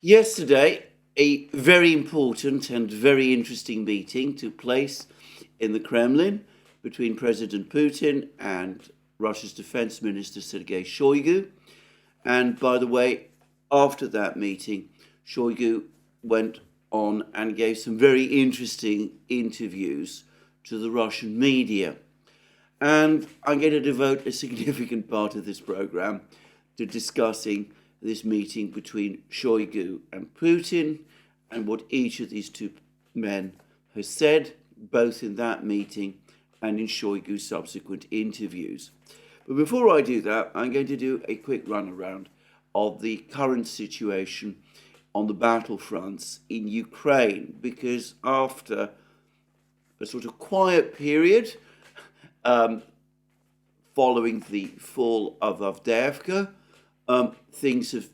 Yesterday, a very important and very interesting meeting took place in the Kremlin between President Putin and Russia's Defense Minister Sergei Shoigu. And by the way, after that meeting, Shoigu went on and gave some very interesting interviews to the Russian media. And I'm going to devote a significant part of this program to discussing this meeting between Shoigu and Putin and what each of these two men has said, both in that meeting and in Shoigu's subsequent interviews. But before I do that, I'm going to do a quick run around of the current situation on the battlefronts in Ukraine, because after a sort of quiet period following the fall of Avdiivka, things have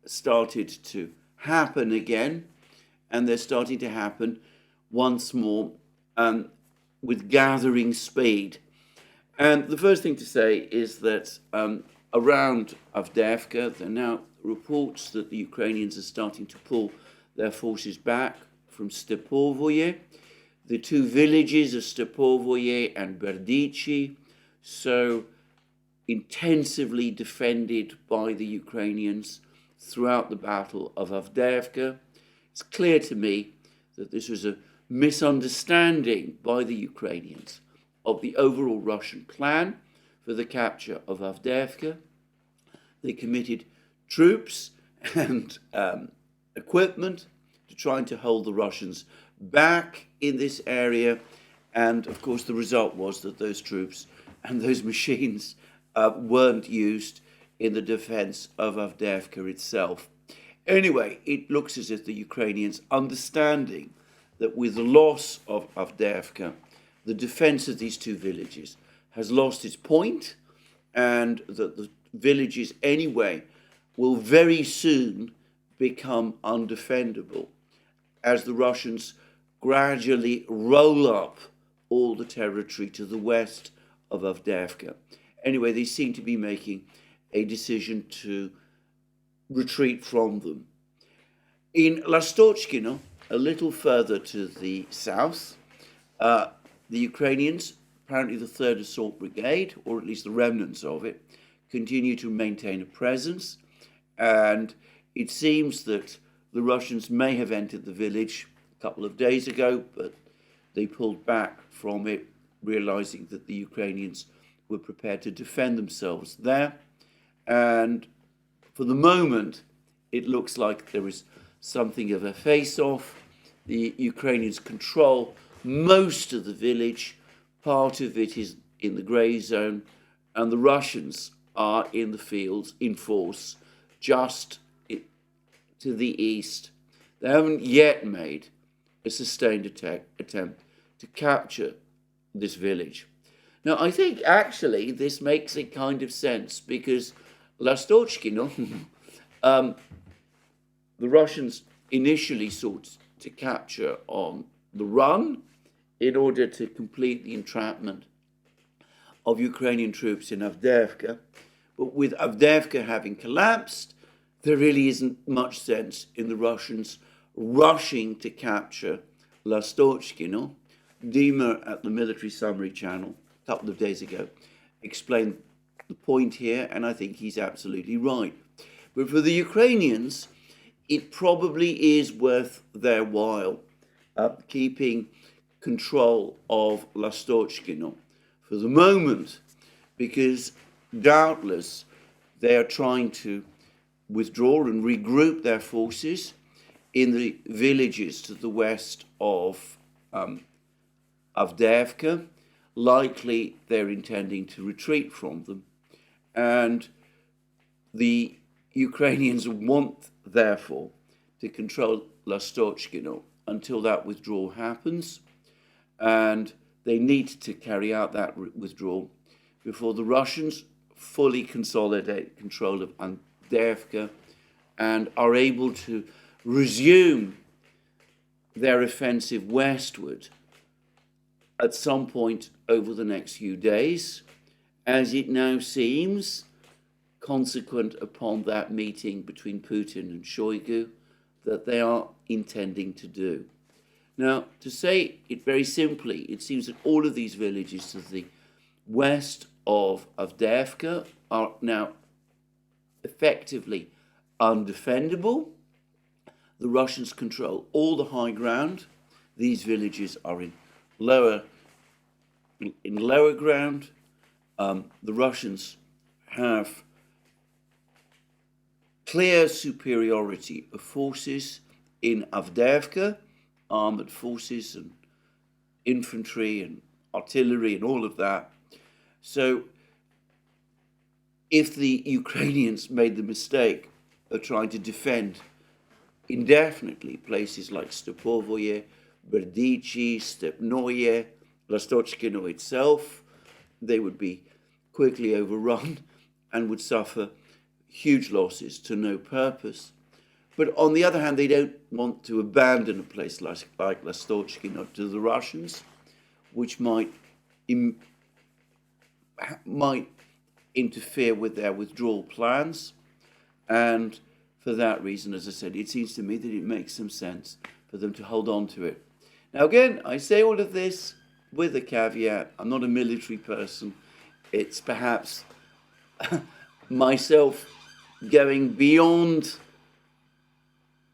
started to happen again, and they're starting to happen once more with gathering speed. And the first thing to say is that around Avdiivka, there are now reports that the Ukrainians are starting to pull their forces back from Stepovoye. The two villages of Stepovoye and Berdichi, so intensively defended by the Ukrainians throughout the Battle of Avdiivka. It's clear to me that this was a misunderstanding by the Ukrainians of the overall Russian plan for the capture of Avdiivka. They committed troops and equipment to trying to hold the Russians back in this area. And of course, the result was that those troops and those machines weren't used in the defense of Avdiivka itself. Anyway, it looks as if the Ukrainians, understanding that with the loss of Avdiivka, the defense of these two villages has lost its point, and that the villages anyway will very soon become undefendable as the Russians gradually roll up all the territory to the west of Avdiivka. Anyway, they seem to be making a decision to retreat from them. In Lastochkino, a little further to the south, the Ukrainians, apparently the 3rd Assault Brigade, or at least the remnants of it, continue to maintain a presence. And it seems that the Russians may have entered the village a couple of days ago, but they pulled back from it, realizing that the Ukrainians were prepared to defend themselves there. And for the moment, it looks like there is something of a face-off. The Ukrainians control most of the village. Part of it is in the grey zone, and the Russians are in the fields in force just to the east. They haven't yet made a sustained attempt to capture this village. Now, I think actually this makes a kind of sense, because Lastochkino, the Russians initially sought to capture on the run in order to complete the entrapment of Ukrainian troops in Avdiivka. But with Avdiivka having collapsed, there really isn't much sense in the Russians rushing to capture Lastochkino. Dima at the Military Summary Channel a couple of days ago explained the point here, and I think he's absolutely right. But for the Ukrainians, it probably is worth their while keeping control of Lastochkino for the moment, because doubtless they are trying to withdraw and regroup their forces in the villages to the west of Avdiivka. Likely they're intending to retreat from them. And the Ukrainians want, therefore, to control Lastochkino until that withdrawal happens. And they need to carry out that withdrawal before the Russians fully consolidate control of Avdiivka and are able to resume their offensive westward at some point over the next few days, as it now seems, consequent upon that meeting between Putin and Shoigu that they are intending to do. Now, to say it very simply, it seems that all of these villages to the west of Avdiivka are now effectively undefendable. The Russians control all the high ground. These villages are in lower ground. The Russians have clear superiority of forces in Avdiivka, armoured forces and infantry and artillery and all of that. So if the Ukrainians made the mistake of trying to defend indefinitely places like Stepovoye, Berdichi, Stepnoye, Lastochkino itself, they would be quickly overrun and would suffer huge losses to no purpose. But on the other hand, they don't want to abandon a place like Lastochkino to the Russians, which might interfere with their withdrawal plans. And for that reason, as I said, it seems to me that it makes some sense for them to hold on to it. Now, again, I say all of this with a caveat. I'm not a military person. It's perhaps myself going beyond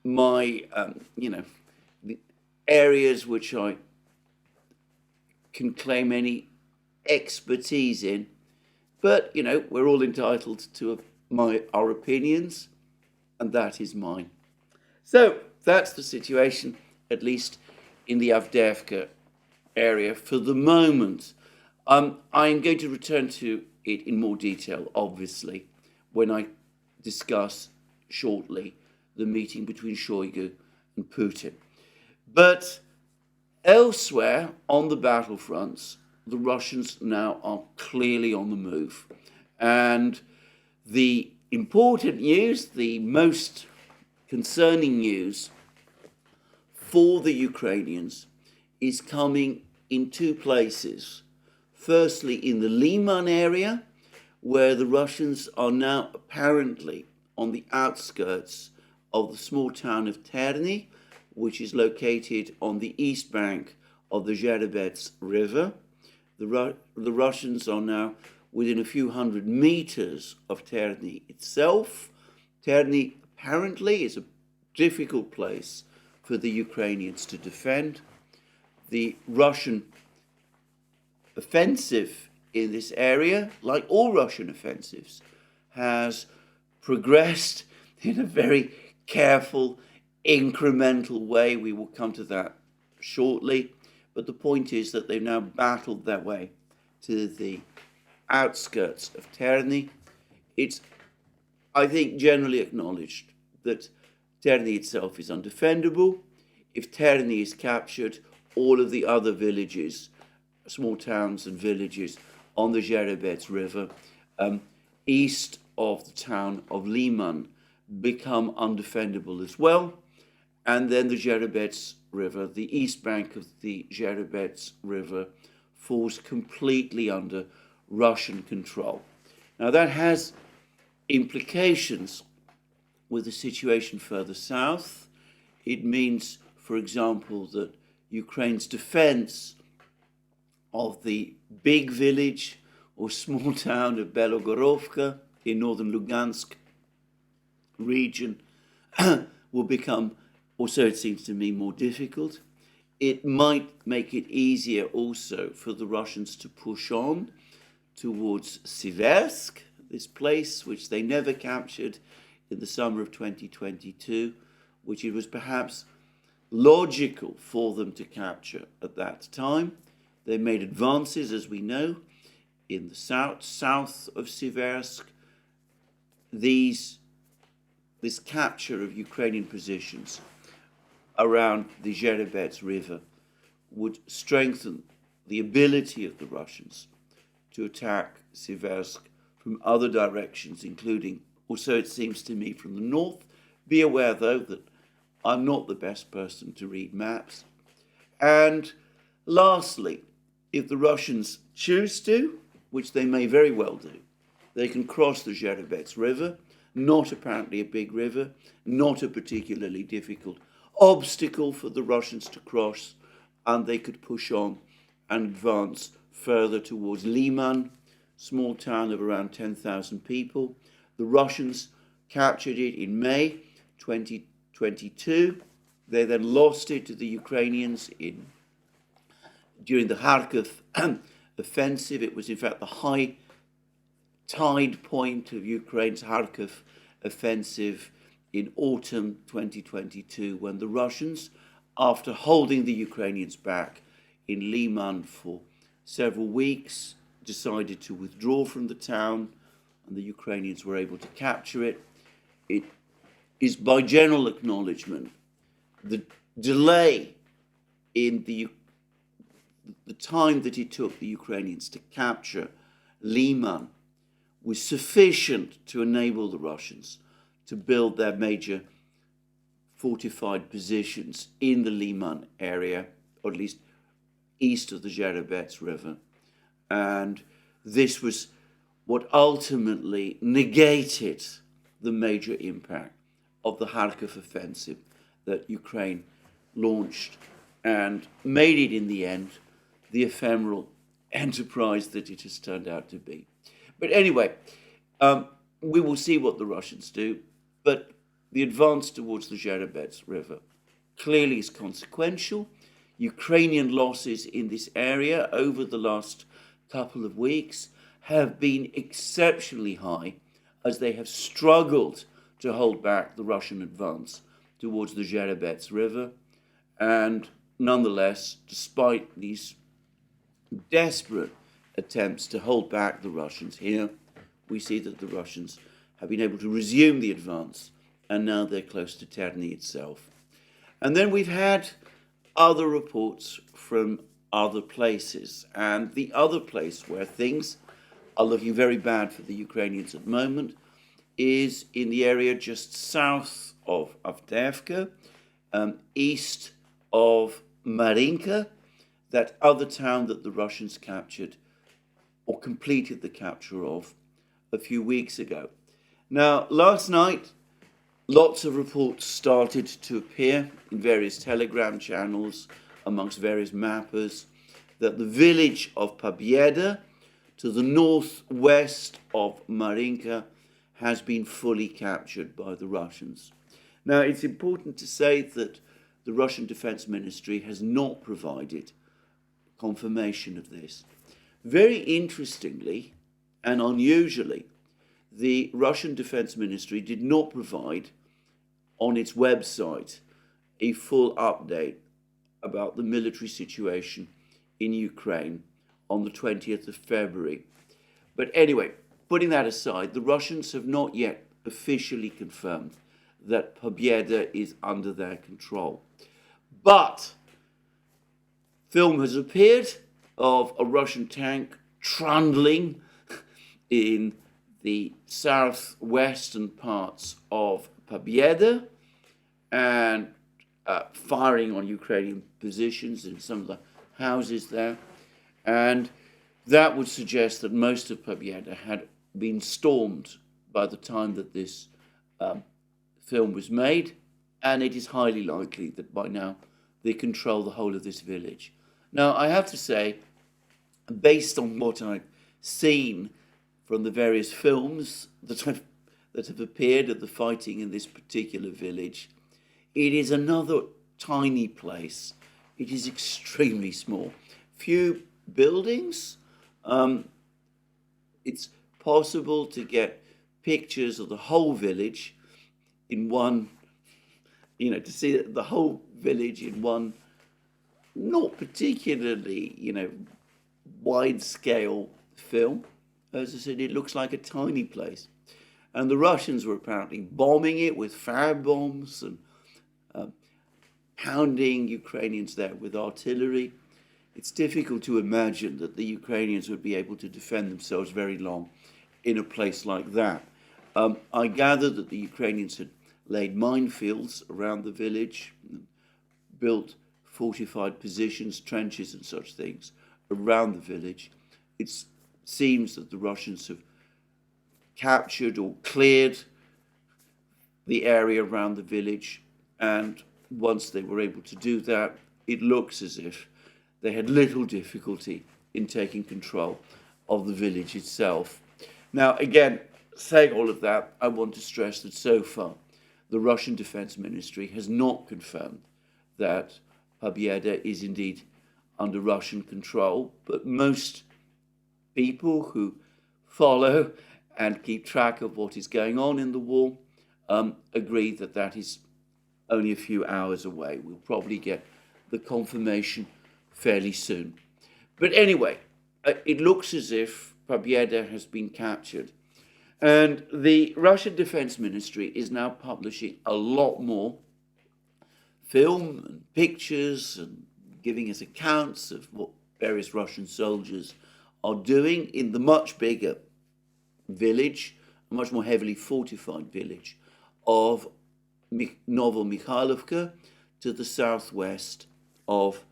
my, the areas which I can claim any expertise in. But, we're all entitled to our opinions, and that is mine. So that's the situation, at least in the Avdiivka area for the moment. I'm going to return to it in more detail, obviously, when I discuss shortly the meeting between Shoigu and Putin. But elsewhere on the battlefronts, the Russians now are clearly on the move. And the important news, the most concerning news for the Ukrainians is coming in two places. Firstly, in the Liman area, where the Russians are now apparently on the outskirts of the small town of Terny, which is located on the east bank of the Zherebets River. The Russians are now within a few hundred meters of Terny itself. Terny apparently is a difficult place for the Ukrainians to defend. The Russian offensive in this area, like all Russian offensives, has progressed in a very careful, incremental way. We will come to that shortly. But the point is that they've now battled their way to the outskirts of Terny. It's, I think, generally acknowledged that Terny itself is undefendable. If Terny is captured, all of the other villages, small towns and villages on the Zherebets River, east of the town of Liman, become undefendable as well. And then the Zherebets River, the east bank of the Zherebets River, falls completely under Russian control. Now that has implications with the situation further south. It means, for example, that Ukraine's defense of the big village or small town of Belogorovka in northern Lugansk region will become, also it seems to me, more difficult. It might make it easier also for the Russians to push on towards Siversk, this place which they never captured in the summer of 2022, which it was perhaps logical for them to capture at that time. They made advances, as we know, in the south of Siversk. This capture of Ukrainian positions around the Zherebets River would strengthen the ability of the Russians to attack Siversk from other directions, including, also it seems to me, from the north. Be aware, though, that I'm not the best person to read maps. And lastly, if the Russians choose to, which they may very well do, they can cross the Zherebets River. not apparently a big river, not a particularly difficult obstacle for the Russians to cross, and they could push on and advance further towards Liman, small town of around 10,000 people. The Russians captured it in May 2022. They then lost it to the Ukrainians during the Kharkiv offensive. It was in fact the high tide point of Ukraine's Kharkiv offensive in autumn 2022, when the Russians, after holding the Ukrainians back in Liman for several weeks, decided to withdraw from the town, and the Ukrainians were able to capture it. It is by general acknowledgement the delay in the time that it took the Ukrainians to capture Liman was sufficient to enable the Russians to build their major fortified positions in the Liman area, or at least east of the Zherebets River. And this was what ultimately negated the major impact of the Kharkiv offensive that Ukraine launched and made it, in the end, the ephemeral enterprise that it has turned out to be. But anyway, we will see what the Russians do, but the advance towards the Zherebets River clearly is consequential. Ukrainian losses in this area over the last couple of weeks have been exceptionally high, as they have struggled to hold back the Russian advance towards the Zherebets River. And nonetheless, despite these desperate attempts to hold back the Russians here, we see that the Russians have been able to resume the advance, and now they're close to Terny itself. And then we've had other reports from other places, and the other place where things are looking very bad for the Ukrainians at the moment is in the area just south of Avdiivka, east of Marinka, that other town that the Russians captured or completed the capture of a few weeks ago. Now, last night, lots of reports started to appear in various telegram channels amongst various mappers that the village of Pobeda to the northwest of Marinka has been fully captured by the Russians. Now, it's important to say that the Russian Defense Ministry has not provided confirmation of this. Very interestingly and unusually, the Russian Defense Ministry did not provide on its website a full update about the military situation in Ukraine on the 20th of February. But anyway, putting that aside, the Russians have not yet officially confirmed that Pobeda is under their control. But film has appeared of a Russian tank trundling in the southwestern parts of Pobeda and firing on Ukrainian positions in some of the houses there. And that would suggest that most of Pobeda had been stormed by the time that this film was made, and it is highly likely that by now they control the whole of this village. Now, I have to say, based on what I've seen from the various films that have appeared of the fighting in this particular village, it is another tiny place. It is extremely small. Few buildings. It's possible to get pictures of the whole village in one, to see the whole village in one, not particularly, wide-scale film. As I said, it looks like a tiny place. And the Russians were apparently bombing it with fire bombs and pounding Ukrainians there with artillery. It's difficult to imagine that the Ukrainians would be able to defend themselves very long in a place like that. I gather that the Ukrainians had laid minefields around the village, built fortified positions, trenches and such things around the village. It seems that the Russians have captured or cleared the area around the village, and once they were able to do that, it looks as if they had little difficulty in taking control of the village itself. Now, again, saying all of that, I want to stress that so far, the Russian Defense Ministry has not confirmed that Pobeda is indeed under Russian control, but most people who follow and keep track of what is going on in the war agree that that is only a few hours away. We'll probably get the confirmation fairly soon. But anyway, it looks as if Pobeda has been captured. And the Russian Defense Ministry is now publishing a lot more film and pictures and giving us accounts of what various Russian soldiers are doing in the much bigger village, a much more heavily fortified village of Novomikhailovka to the southwest of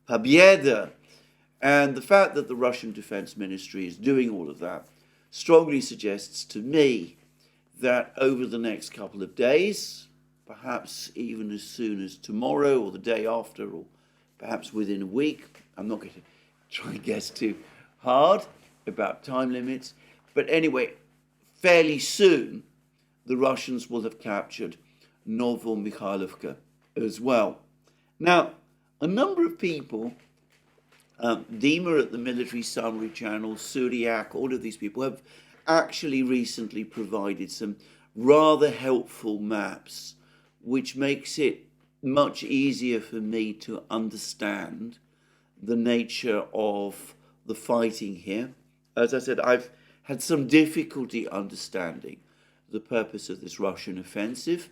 Pobeda. And the fact that the Russian Defense Ministry is doing all of that strongly suggests to me that over the next couple of days, perhaps even as soon as tomorrow or the day after, or perhaps within a week, I'm not going to try and guess too hard about time limits, but anyway, fairly soon, the Russians will have captured Novomikhailovka as well. Now, a number of people, Dima at the Military Summary Channel, Suryak, all of these people have actually recently provided some rather helpful maps, which makes it much easier for me to understand the nature of the fighting here. As I said, I've had some difficulty understanding the purpose of this Russian offensive.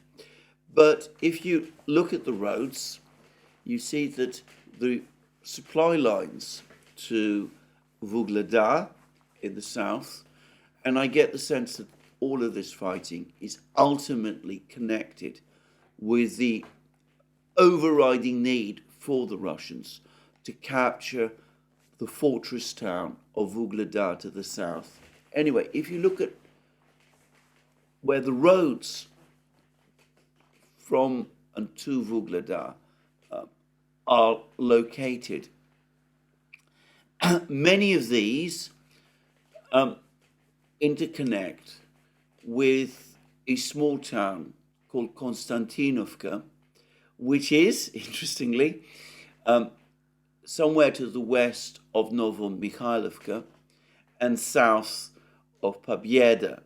But if you look at the roads, you see that the supply lines to Vuhledar in the south, and I get the sense that all of this fighting is ultimately connected with the overriding need for the Russians to capture the fortress town of Vuhledar to the south. Anyway, if you look at where the roads from and to Vuhledar are located, many of these interconnect with a small town called Konstantinovka, which is, interestingly, somewhere to the west of Novomikhailovka and south of Pobeda.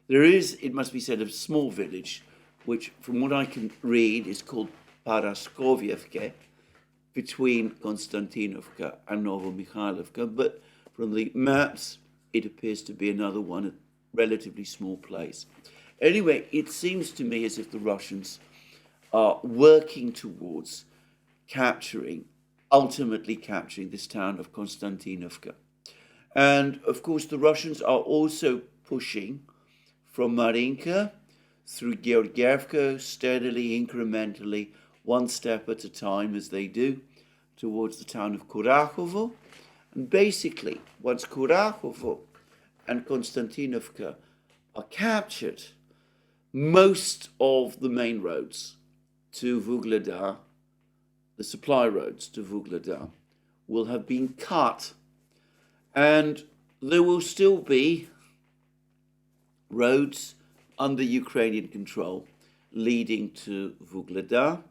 There is, it must be said, a small village, which from what I can read is called Paraskovievke, between Konstantinovka and Novomikhailovka, but from the maps, it appears to be another one, a relatively small place. Anyway, it seems to me as if the Russians are working towards ultimately capturing this town of Konstantinovka. And of course, the Russians are also pushing from Marinka through Georgievka, steadily, incrementally, one step at a time as they do, towards the town of Kurakhovo. And basically, once Kurakhovo and Konstantinovka are captured, most of the main roads to Vuhledar, the supply roads to Vuhledar, will have been cut. And there will still be roads under Ukrainian control leading to Vuhledar.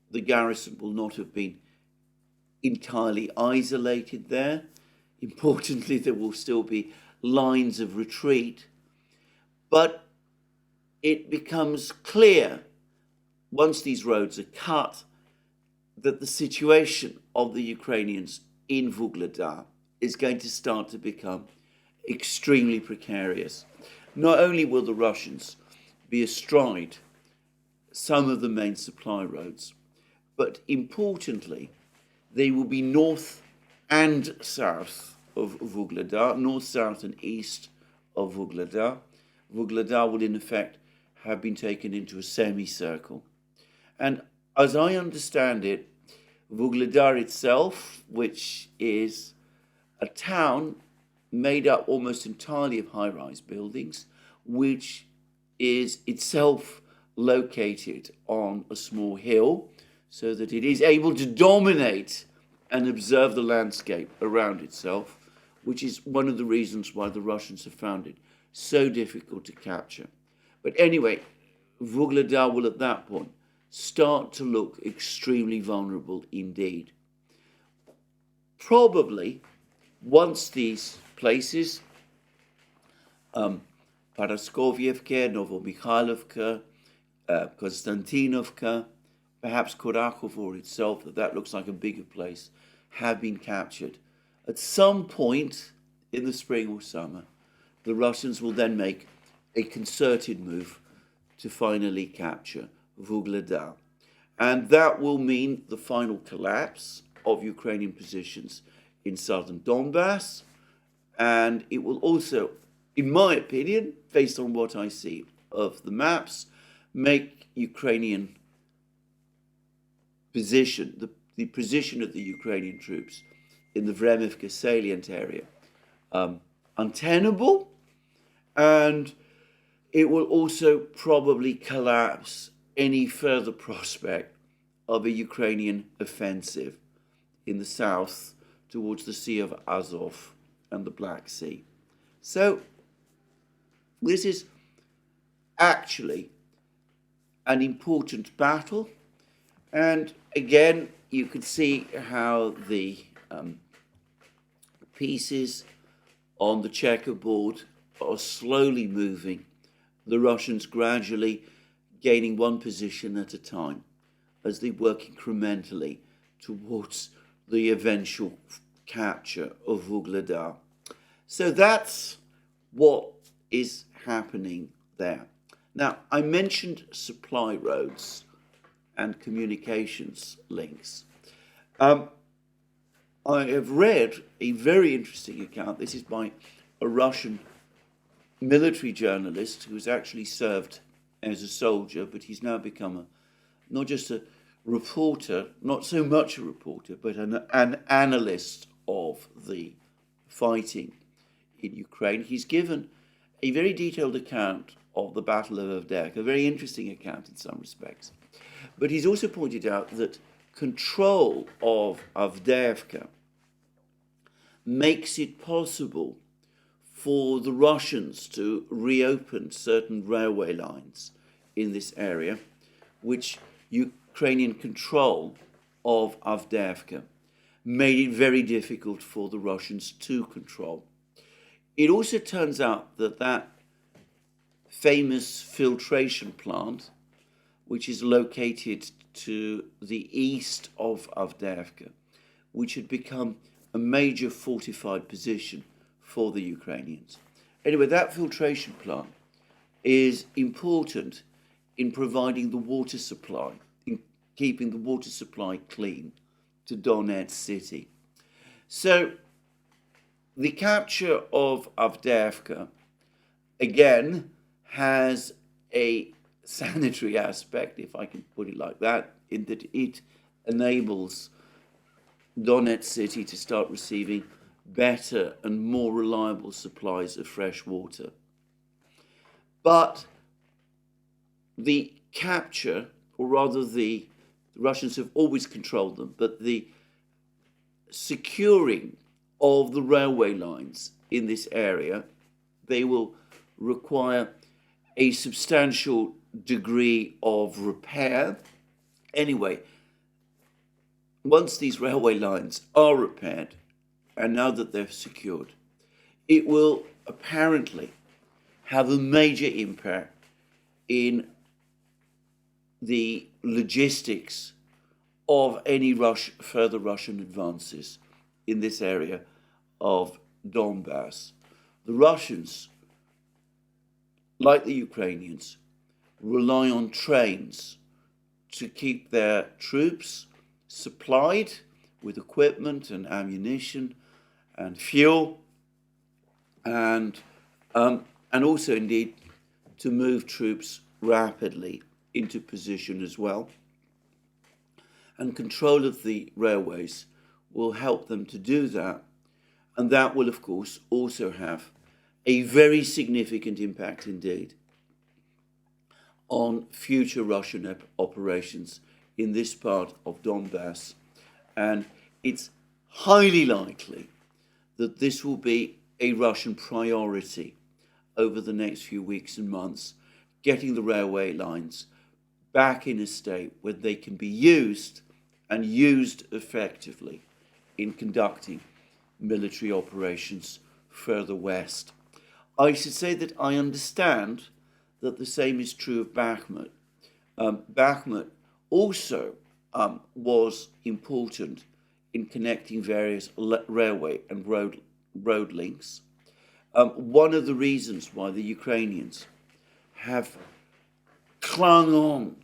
The garrison will not have been entirely isolated there. Importantly, there will still be lines of retreat. But it becomes clear, once these roads are cut, that the situation of the Ukrainians in Vuhledar is going to start to become extremely precarious. Not only will the Russians be astride some of the main supply roads, but importantly, they will be north and south of Vuhledar, north, south and east of Vuhledar. Vuhledar will in effect have been taken into a semicircle. And as I understand it, Vuhledar itself, which is a town made up almost entirely of high-rise buildings, which is itself located on a small hill so that it is able to dominate and observe the landscape around itself, which is one of the reasons why the Russians have found it so difficult to capture. But anyway, Vuhledar will at that point start to look extremely vulnerable indeed. Probably once these places, Paraskovievka, Novomikhailovka, Konstantinovka, perhaps Kurakhov itself, that looks like a bigger place, have been captured. At some point in the spring or summer, the Russians will then make a concerted move to finally capture Vuhledar. And that will mean the final collapse of Ukrainian positions in southern Donbass. And it will also, in my opinion, based on what I see of the maps, make Ukrainian position, the position of the Ukrainian troops in the Vremivka salient area, untenable, and it will also probably collapse any further prospect of a Ukrainian offensive in the south towards the Sea of Azov and the Black Sea. So this is actually an important battle, and again you could see how the pieces on the checkerboard are slowly moving, the Russians gradually gaining one position at a time as they work incrementally towards the eventual capture of Vuhledar. So that's what is happening there. Now, I mentioned supply roads and communications links. I have read a very interesting account. This is by a Russian military journalist who has actually served as a soldier, but he's now become not just a reporter, not so much a reporter, but an analyst of the fighting in Ukraine. He's given a very detailed account of the Battle of Avdiivka, a very interesting account in some respects. But he's also pointed out that control of Avdiivka makes it possible for the Russians to reopen certain railway lines in this area, which Ukrainian control of Avdiivka made it very difficult for the Russians to control. It also turns out that that famous filtration plant, which is located to the east of Avdiivka, which had become a major fortified position for the Ukrainians. Anyway, that filtration plant is important in providing the water supply, in keeping the water supply clean to Donetsk city. So the capture of Avdiivka, again, has a sanitary aspect, if I can put it like that, in that it enables Donetsk city to start receiving better and more reliable supplies of fresh water. But the capture, or rather the Russians have always controlled them, but the securing of the railway lines in this area, they will require a substantial degree of repair. Anyway, once these railway lines are repaired, and now that they're secured, it will apparently have a major impact in the logistics of any further Russian advances in this area of Donbass. The Russians, like the Ukrainians, rely on trains to keep their troops supplied with equipment and ammunition and fuel, and also indeed to move troops rapidly into position as well. And control of the railways will help them to do that, and that will of course also have a very significant impact indeed on future Russian operations in this part of Donbass. And it's highly likely that this will be a Russian priority over the next few weeks and months, getting the railway lines back in a state where they can be used and used effectively in conducting military operations further west. I should say that I understand that the same is true of Bakhmut. Bakhmut also was important in connecting various railway and road links. One of the reasons why the Ukrainians have clung on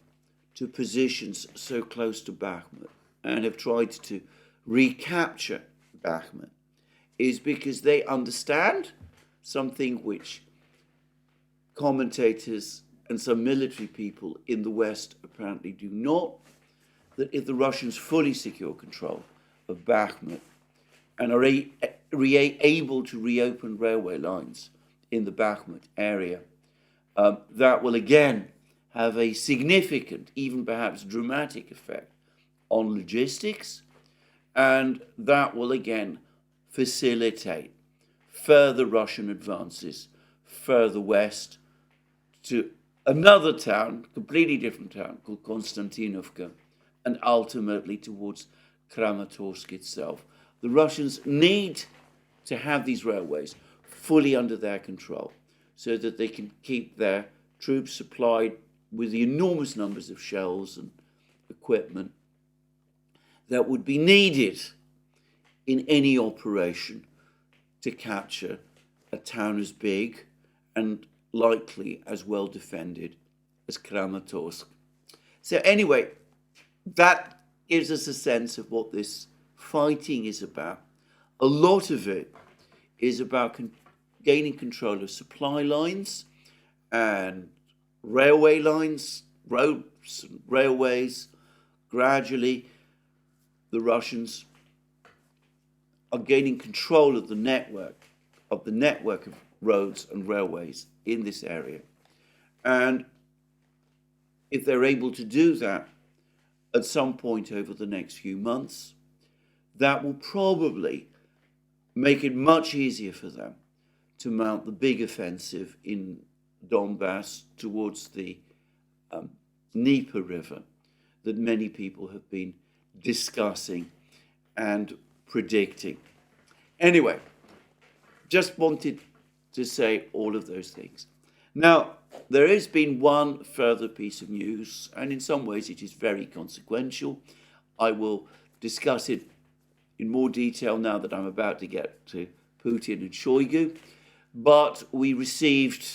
to positions so close to Bakhmut and have tried to recapture Bakhmut is because they understand something which commentators and some military people in the West apparently do not, that if the Russians fully secure control of Bakhmut and are able to reopen railway lines in the Bakhmut area, that will again have a significant, even perhaps dramatic effect on logistics, and that will again facilitate further Russian advances further west to another town, completely different town, called Konstantinovka, and ultimately towards Kramatorsk itself. The Russians need to have these railways fully under their control so that they can keep their troops supplied with the enormous numbers of shells and equipment that would be needed in any operation to capture a town as big and likely as well defended as Kramatorsk. So anyway, that gives us a sense of what this fighting is about. A lot of it is about gaining control of supply lines and railway lines, roads and railways. Gradually, the Russians are gaining control of the network of roads and railways in this area. And if they're able to do that at some point over the next few months, that will probably make it much easier for them to mount the big offensive in Donbass towards the Dnieper River that many people have been discussing and predicting. Anyway, just wanted to say all of those things. Now, there has been one further piece of news, and in some ways it is very consequential. I will discuss it in more detail now that I'm about to get to Putin and Shoigu. But we received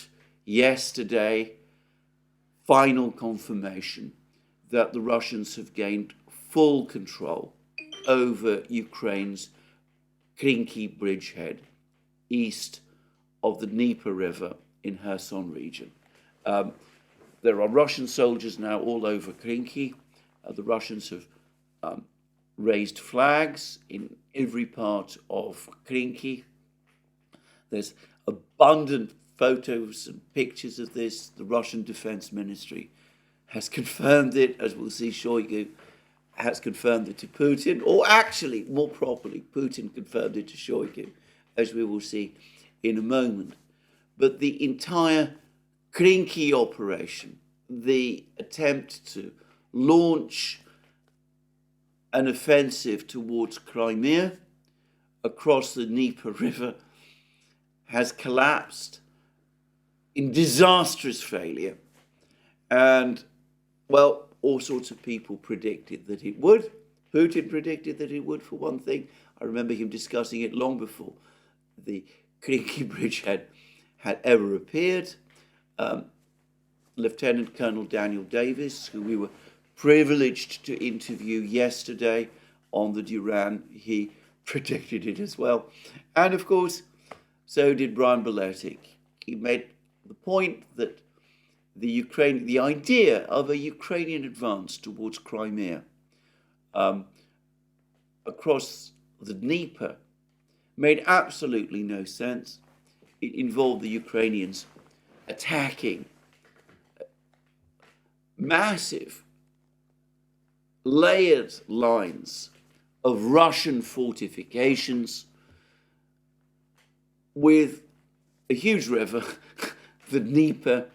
yesterday final confirmation that the Russians have gained full control over Ukraine's Krynky bridgehead east of the Dnieper River in Kherson region. There are Russian soldiers now all over Krynky. The Russians have raised flags in every part of Krynky. There's abundant photos and pictures of this. The Russian Defense Ministry has confirmed it, as we'll see. Shoigu has confirmed it to Putin, or actually, more properly, Putin confirmed it to Shoigu, as we will see in a moment. But the entire Krynky operation, the attempt to launch an offensive towards Crimea across the Dnieper River, has collapsed in disastrous failure. And, well, all sorts of people predicted that it would. Putin predicted that it would, for one thing. I remember him discussing it long before the Krynky bridgehead had ever appeared. Lieutenant Colonel Daniel Davis, who we were privileged to interview yesterday on the Duran, he predicted it as well. And of course, so did Brian Beletic. He made the point that the idea of a Ukrainian advance towards Crimea across the Dnieper made absolutely no sense. It involved the Ukrainians attacking massive layered lines of Russian fortifications with a huge river, the Dnieper,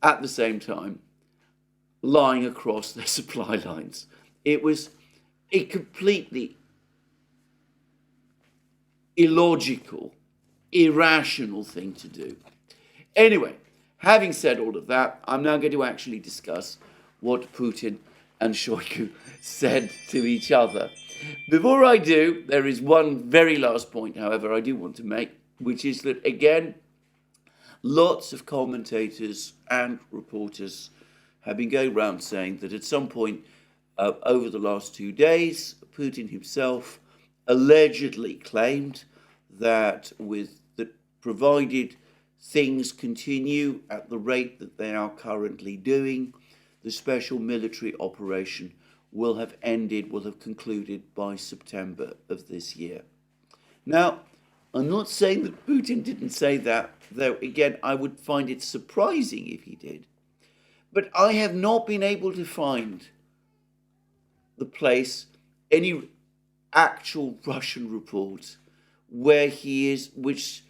at the same time, lying across their supply lines. It was a completely illogical, irrational thing to do. Anyway, having said all of that, I'm now going to actually discuss what Putin and Shoigu said to each other. Before I do, there is one very last point, however, I do want to make, which is that, again, lots of commentators and reporters have been going around saying that at some point over the last 2 days, Putin himself allegedly claimed that provided things continue at the rate that they are currently doing, the special military operation will have concluded by September of this year. Now, I'm not saying that Putin didn't say that, though, again, I would find it surprising if he did. But I have not been able to find any actual Russian report which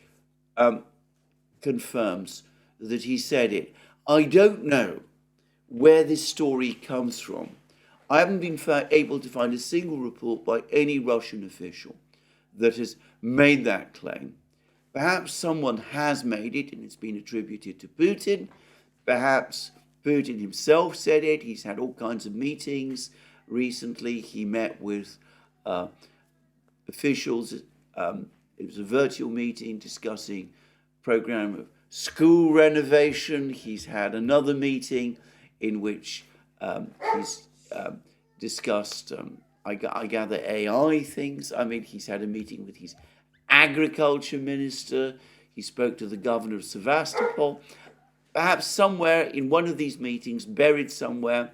confirms that he said it. I don't know where this story comes from. I haven't been able to find a single report by any Russian official that has made that claim. Perhaps someone has made it and it's been attributed to Putin. Perhaps Putin himself said it. He's had all kinds of meetings recently. He met with officials. It was a virtual meeting discussing a program of school renovation. He's had another meeting in which he's discussed, I gather, AI things. I mean, he's had a meeting with his agriculture minister. He spoke to the governor of Sevastopol. Perhaps somewhere in one of these meetings, buried somewhere,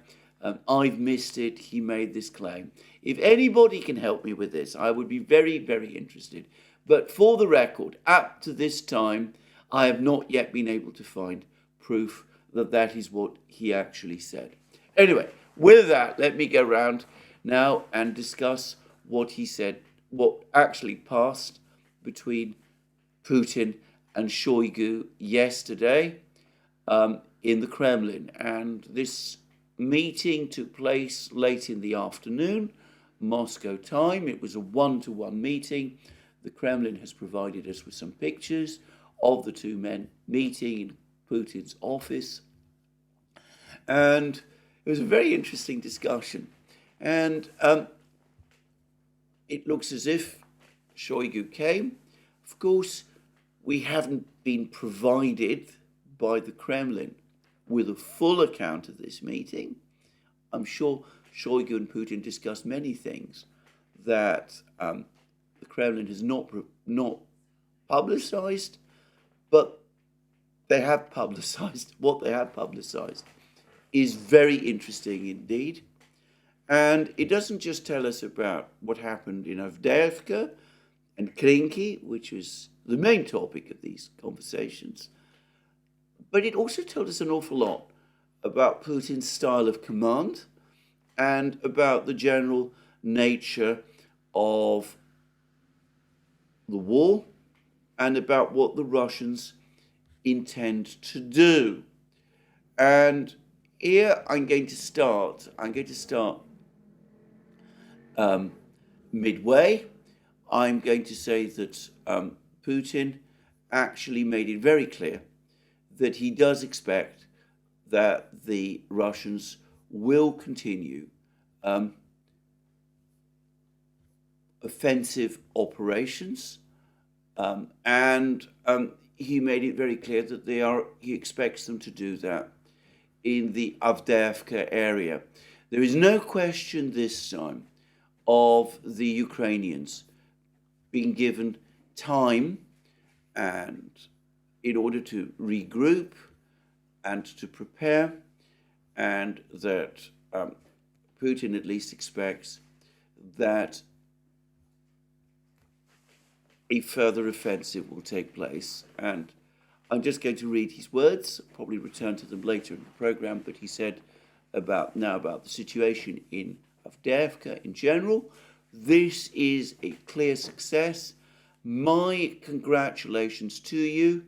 I've missed it, he made this claim. If anybody can help me with this, I would be very, very interested. But for the record, up to this time, I have not yet been able to find proof that that is what he actually said. Anyway, with that, let me go round now and discuss what he said, what actually passed between Putin and Shoigu yesterday in the Kremlin. And this meeting took place late in the afternoon, Moscow time. It was a one-to-one meeting. The Kremlin has provided us with some pictures of the two men meeting in Putin's office. And it was a very interesting discussion. And it looks as if Shoigu came. Of course, we haven't been provided by the Kremlin with a full account of this meeting. I'm sure Shoigu and Putin discussed many things that the Kremlin has not publicized, but they have publicized. What they have publicized is very interesting indeed. And it doesn't just tell us about what happened in Avdiivka and Krynky, which was the main topic of these conversations, but it also told us an awful lot about Putin's style of command and about the general nature of the war and about what the Russians intend to do. And here I'm going to start midway. I'm going to say that Putin actually made it very clear that he does expect that the Russians will continue offensive operations, and he made it very clear that he expects them to do that in the Avdiivka area. There is no question this time of the Ukrainians being given time and in order to regroup and to prepare, and that Putin at least expects that a further offensive will take place. And I'm just going to read his words, probably return to them later in the program, but he said, about the situation in Avdiivka in general. This is a clear success. My congratulations to you.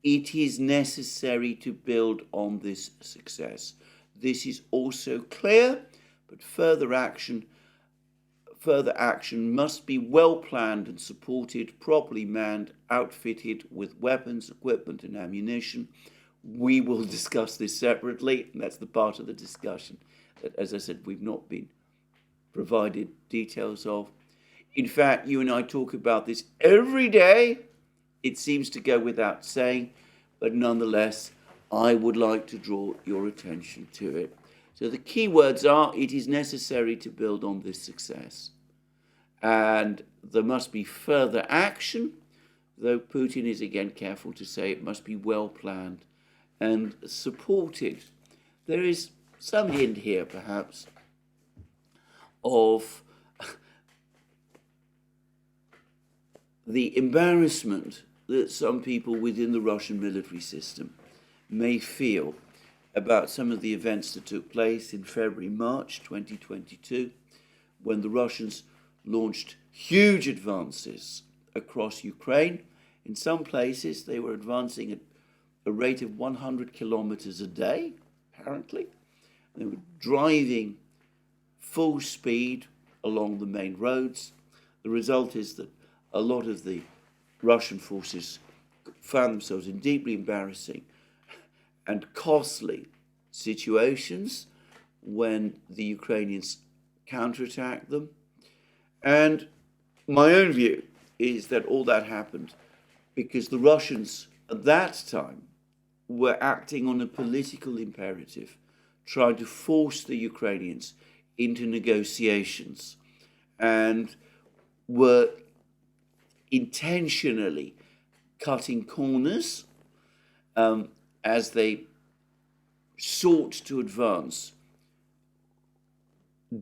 It is necessary to build on this success. This is also clear, but further action must be well planned and supported, properly manned, outfitted with weapons, equipment, and ammunition. We will discuss this separately, and that's the part of the discussion that, as I said, we've not been provided details of. In fact, you and I talk about this every day. It seems to go without saying, but nonetheless, I would like to draw your attention to it. So the key words are, it is necessary to build on this success. And there must be further action, though Putin is again careful to say it must be well planned and supported. There is some hint here, perhaps, of the embarrassment that some people within the Russian military system may feel about some of the events that took place in February, March 2022, when the Russians launched huge advances across Ukraine. In some places, they were advancing at a rate of 100 kilometers a day, apparently. They were driving full speed along the main roads. The result is that a lot of the Russian forces found themselves in deeply embarrassing and costly situations when the Ukrainians counterattacked them. And my own view is that all that happened because the Russians at that time were acting on a political imperative, trying to force the Ukrainians into negotiations, and were intentionally cutting corners as they sought to advance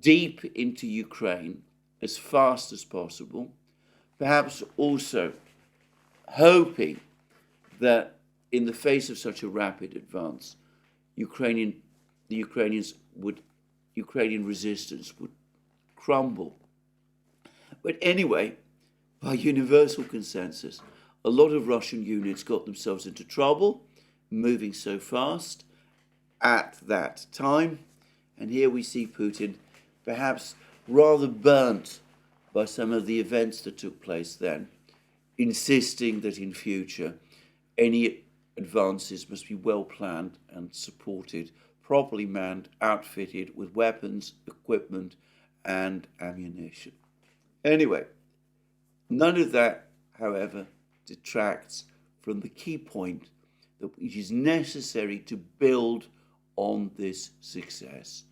deep into Ukraine as fast as possible, perhaps also hoping that in the face of such a rapid advance, Ukrainian resistance would crumble. But anyway, by universal consensus, a lot of Russian units got themselves into trouble, moving so fast at that time. And here we see Putin perhaps rather burnt by some of the events that took place then, insisting that in future any advances must be well planned and supported, properly manned, outfitted with weapons, equipment, and ammunition. Anyway, none of that, however, detracts from the key point that it is necessary to build on this success.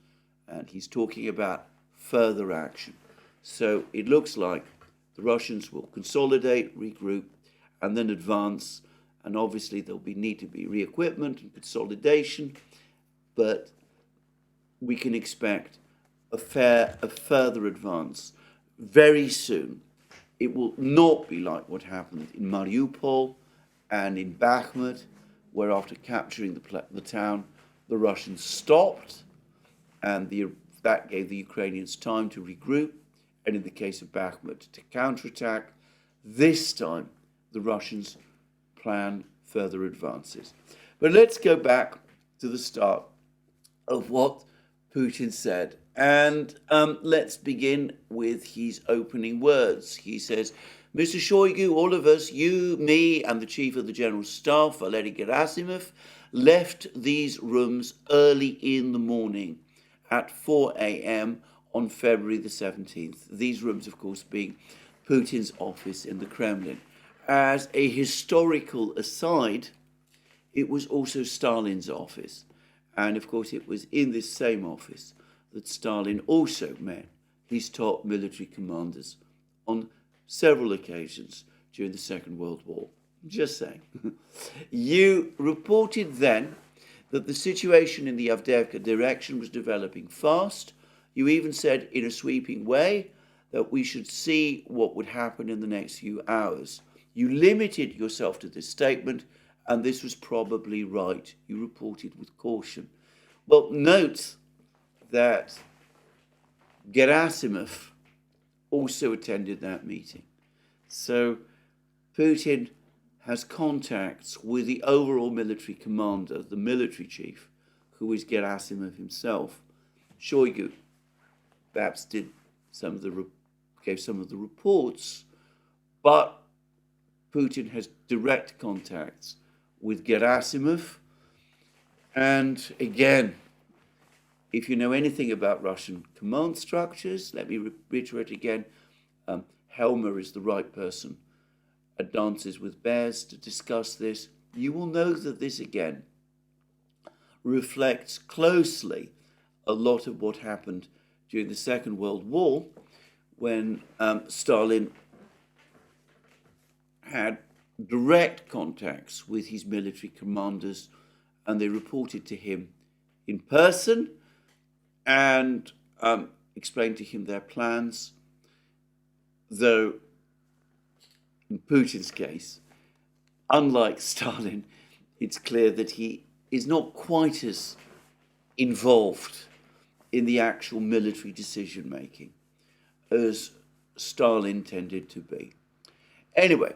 And he's talking about further action. So it looks like the Russians will consolidate, regroup, and then advance. And obviously there'll need to be re-equipment and consolidation, but we can expect a further advance very soon. It will not be like what happened in Mariupol and in Bakhmut, where after capturing the town, the Russians stopped, and that gave the Ukrainians time to regroup, and in the case of Bakhmut, to counterattack. This time, the Russians plan further advances. But let's go back to the start of what Putin said. And let's begin with his opening words. He says, Mr. Shoigu, all of us, you, me, and the Chief of the General Staff, Valery Gerasimov, left these rooms early in the morning at 4 a.m. on February the 17th. These rooms, of course, being Putin's office in the Kremlin. As a historical aside, it was also Stalin's office. And of course, it was in this same office that Stalin also met his top military commanders on several occasions during the Second World War. Just saying. You reported then that the situation in the Avdiivka direction was developing fast. You even said in a sweeping way that we should see what would happen in the next few hours. You limited yourself to this statement, and this was probably right. You reported with caution. Well, note that Gerasimov also attended that meeting. So Putin has contacts with the overall military commander, the military chief, who is Gerasimov himself. Shoigu perhaps gave some of the reports, but Putin has direct contacts with Gerasimov. And again, if you know anything about Russian command structures, let me reiterate again, Helmer is the right person at Dances with Bears to discuss this. You will know that this again reflects closely a lot of what happened during the Second World War, when Stalin had direct contacts with his military commanders, and they reported to him in person and explained to him their plans. Though in Putin's case, unlike Stalin, it's clear that he is not quite as involved in the actual military decision-making as Stalin tended to be. Anyway,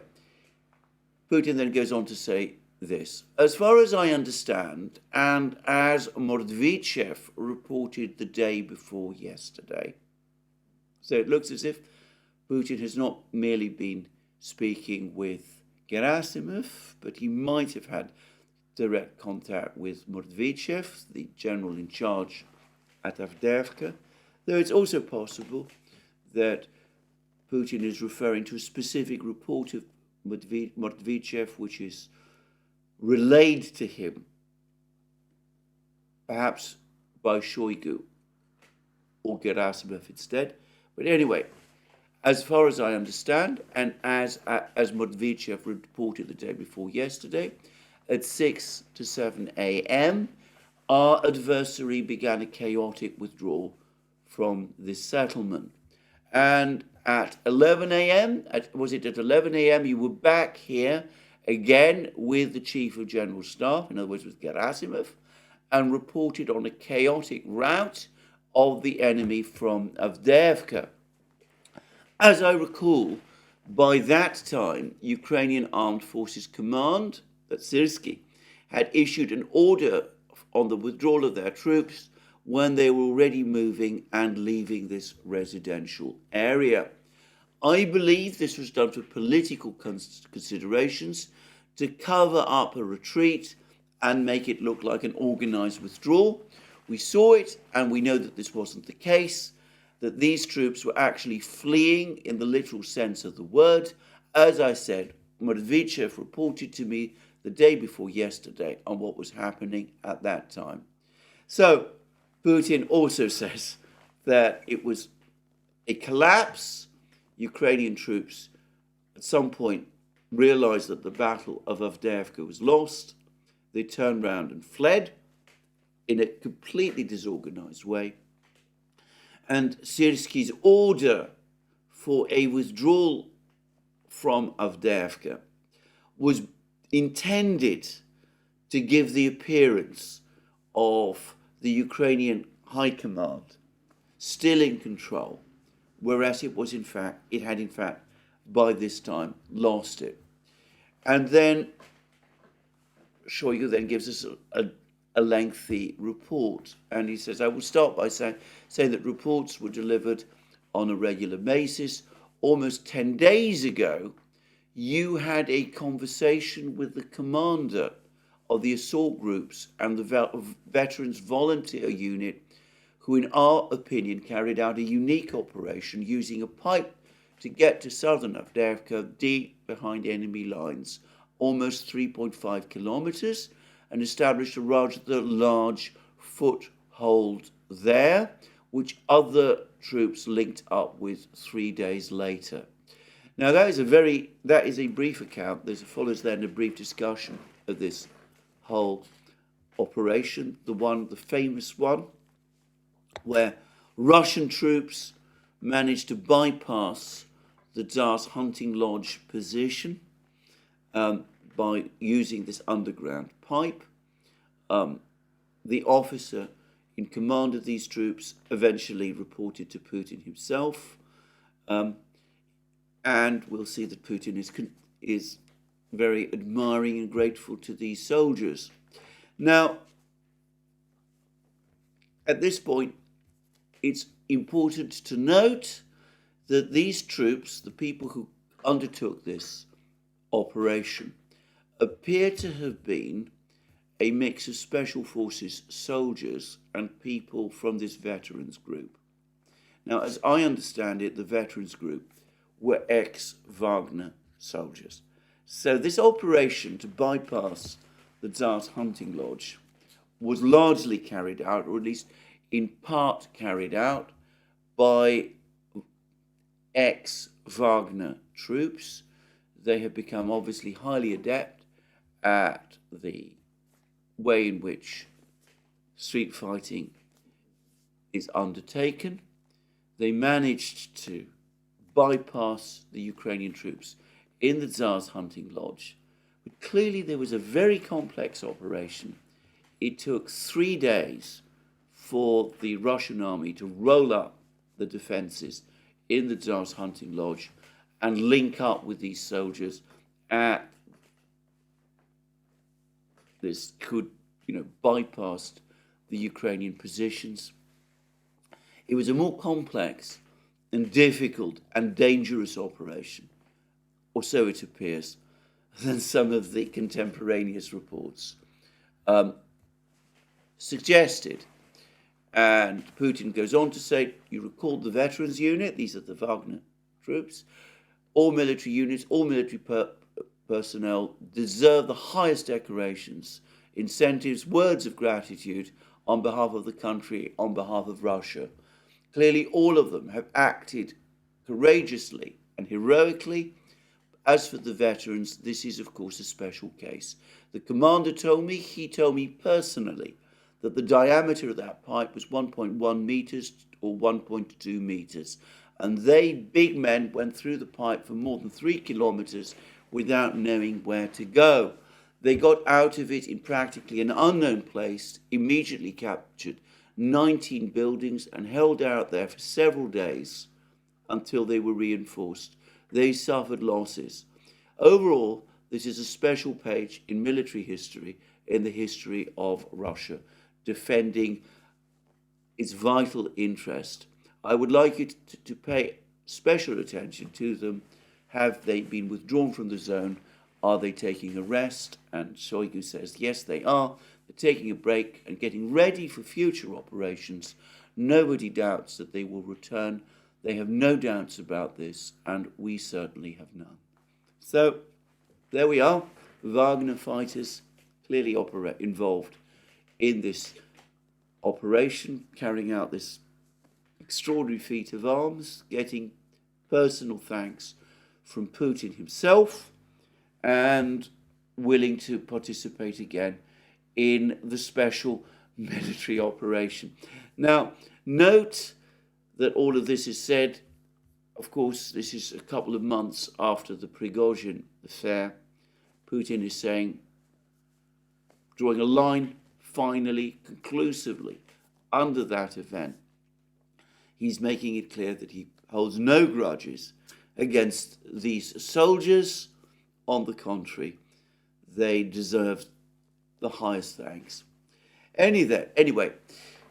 Putin then goes on to say this. As far as I understand, and as Mordvichev reported the day before yesterday, so it looks as if Putin has not merely been speaking with Gerasimov, but he might have had direct contact with Mordvichev, the general in charge at Avdiivka, though it's also possible that Putin is referring to a specific report of Mordvichev, which is relayed to him, perhaps by Shoigu or Gerasimov instead. But anyway, as far as I understand, and as Mordvichev reported the day before yesterday, at 6 to 7 a.m., our adversary began a chaotic withdrawal from this settlement. And at 11 a.m., was it at 11 a.m., you were back here again with the Chief of General Staff, in other words, with Gerasimov, and reported on a chaotic rout of the enemy from Avdiivka. As I recall, by that time, Ukrainian Armed Forces Command, at Syrsky, had issued an order on the withdrawal of their troops when they were already moving and leaving this residential area. I believe this was done for political considerations, to cover up a retreat and make it look like an organized withdrawal. We saw it, and we know that this wasn't the case, that these troops were actually fleeing in the literal sense of the word. As I said, Mordvichev reported to me the day before yesterday on what was happening at that time. So Putin also says that it was a collapse. Ukrainian troops at some point realized that the Battle of Avdiivka was lost. They turned around and fled in a completely disorganized way. And Syrsky's order for a withdrawal from Avdiivka was intended to give the appearance of the Ukrainian High Command still in control, whereas it had in fact by this time lost it. And then Shoigu then gives us a lengthy report, and he says, I will start by saying that reports were delivered on a regular basis. Almost 10 days ago, you had a conversation with the commander of the assault groups and the Veterans Volunteer Unit, who in our opinion carried out a unique operation using a pipe to get to southern Avdiivka, deep behind enemy lines, almost 3.5 kilometers, and established a rather large foothold there, which other troops linked up with 3 days later. Now that is a brief account. Follows then a brief discussion of this whole operation, the famous one, where Russian troops managed to bypass the Tsar's hunting lodge position by using this underground pipe. The officer in command of these troops, eventually reported to Putin himself. And we'll see that Putin is very admiring and grateful to these soldiers. Now, at this point, it's important to note that these troops, the people who undertook this operation, appear to have been a mix of special forces soldiers and people from this veterans group. Now, as I understand it, the veterans group were ex-Wagner soldiers. So this operation to bypass the Tsar's hunting lodge was largely carried out, or at least in part carried out, by ex-Wagner troops. They have become obviously highly adept at the way in which street fighting is undertaken. They managed to bypass the Ukrainian troops in the Tsar's hunting lodge. But clearly there was a very complex operation. It took 3 days for the Russian army to roll up the defenses in the Tsar's hunting lodge and link up with these soldiers at this could, bypassed the Ukrainian positions. It was a more complex and difficult and dangerous operation, or so it appears, than some of the contemporaneous reports suggested. And Putin goes on to say, you recall the veterans unit, these are the Wagner troops, all military units, all military personnel deserve the highest decorations, incentives, words of gratitude on behalf of the country, on behalf of Russia. Clearly, all of them have acted courageously and heroically. As for the veterans, this is, of course, a special case. The commander told me personally, that the diameter of that pipe was 1.1 meters or 1.2 meters. And they, big men, went through the pipe for more than 3 kilometers without knowing where to go. They got out of it in practically an unknown place, immediately captured 19 buildings and held out there for several days until they were reinforced. They suffered losses. Overall, this is a special page in military history, in the history of Russia, defending its vital interest. I would like you to pay special attention to them. Have they been withdrawn from the zone? Are they taking a rest? And Shoigu says, yes, they are. They're taking a break and getting ready for future operations. Nobody doubts that they will return. They have no doubts about this, and we certainly have none. So, there we are. Wagner fighters clearly involved in this operation, carrying out this extraordinary feat of arms, getting personal thanks from Putin himself, and willing to participate again in the special military operation. Now, note that all of this is said, of course, this is a couple of months after the Prigozhin affair. Putin is saying, drawing a line finally, conclusively, under that event. He's making it clear that he holds no grudges against these soldiers. On the contrary, they deserve the highest thanks. Anyway,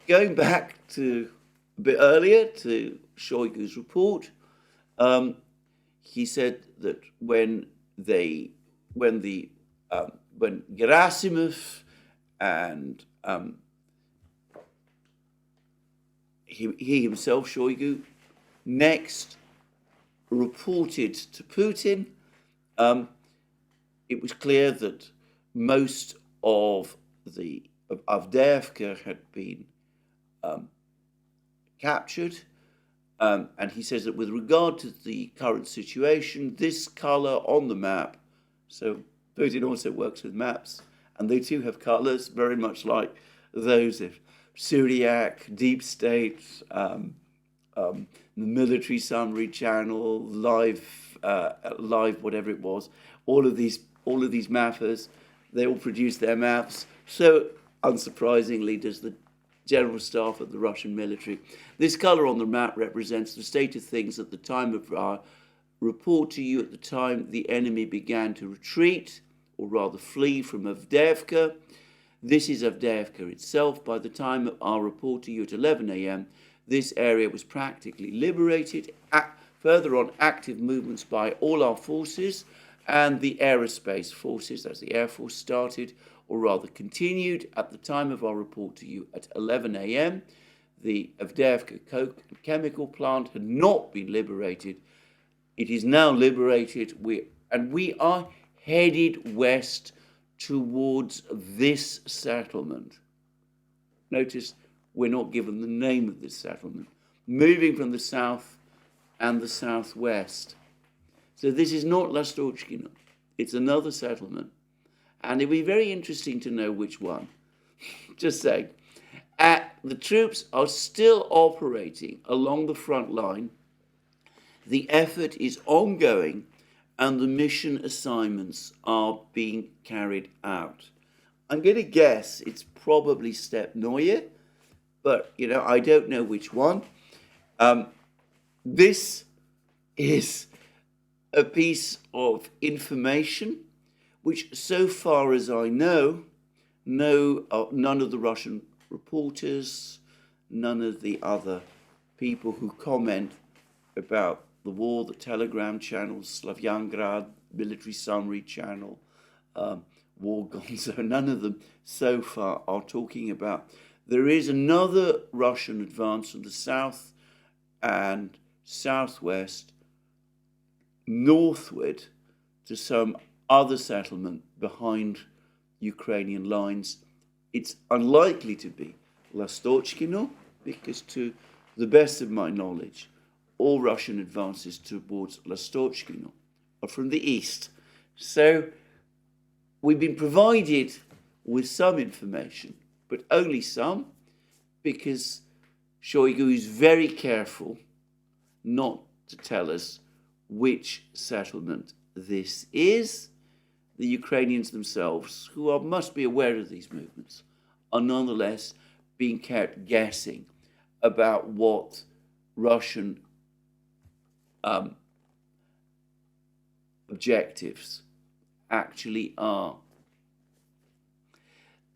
going back to a bit earlier to Shoigu's report, he said that when Gerasimov and he himself, Shoigu, next reported to Putin, it was clear that most of Avdiivka had been captured. And he says that with regard to the current situation, this color on the map, so Putin also works with maps, and they too have colors very much like those of Syriac, Deep State, the Military Summary Channel, Live, whatever it was. All of these mappers, they all produce their maps. So unsurprisingly, does the General Staff of the Russian military. This colour on the map represents the state of things at the time of our report to you, at the time the enemy began to retreat, or rather flee from Avdiivka. This is Avdiivka itself. By the time of our report to you at 11 a.m., this area was practically liberated. Further on, active movements by all our forces and the aerospace forces, as the Air Force, started, or rather continued. At the time of our report to you at 11 a.m., the Avdiivka coke and chemical plant had not been liberated. It is now liberated, and we are headed west towards this settlement. Notice we're not given the name of this settlement. Moving from the south and the southwest. So this is not Lastochkino. It's another settlement. And it'll be very interesting to know which one. Just saying. The troops are still operating along the front line. The effort is ongoing, and the mission assignments are being carried out. I'm going to guess it's probably Stepnoye, but, I don't know which one. This is a piece of information which, so far as I know, none of the Russian reporters, none of the other people who comment about the war, the Telegram channels, Slavyangrad, military summary channel, War Gonzo, none of them so far are talking about. There is another Russian advance from the south and southwest northward to some other settlement behind Ukrainian lines. It's unlikely to be Lastochkino, because to the best of my knowledge, all Russian advances towards Lastochkino are from the east. So we've been provided with some information, but only some, because Shoigu is very careful not to tell us which settlement this is. The Ukrainians themselves, who must be aware of these movements, are nonetheless being kept guessing about what Russian objectives actually are.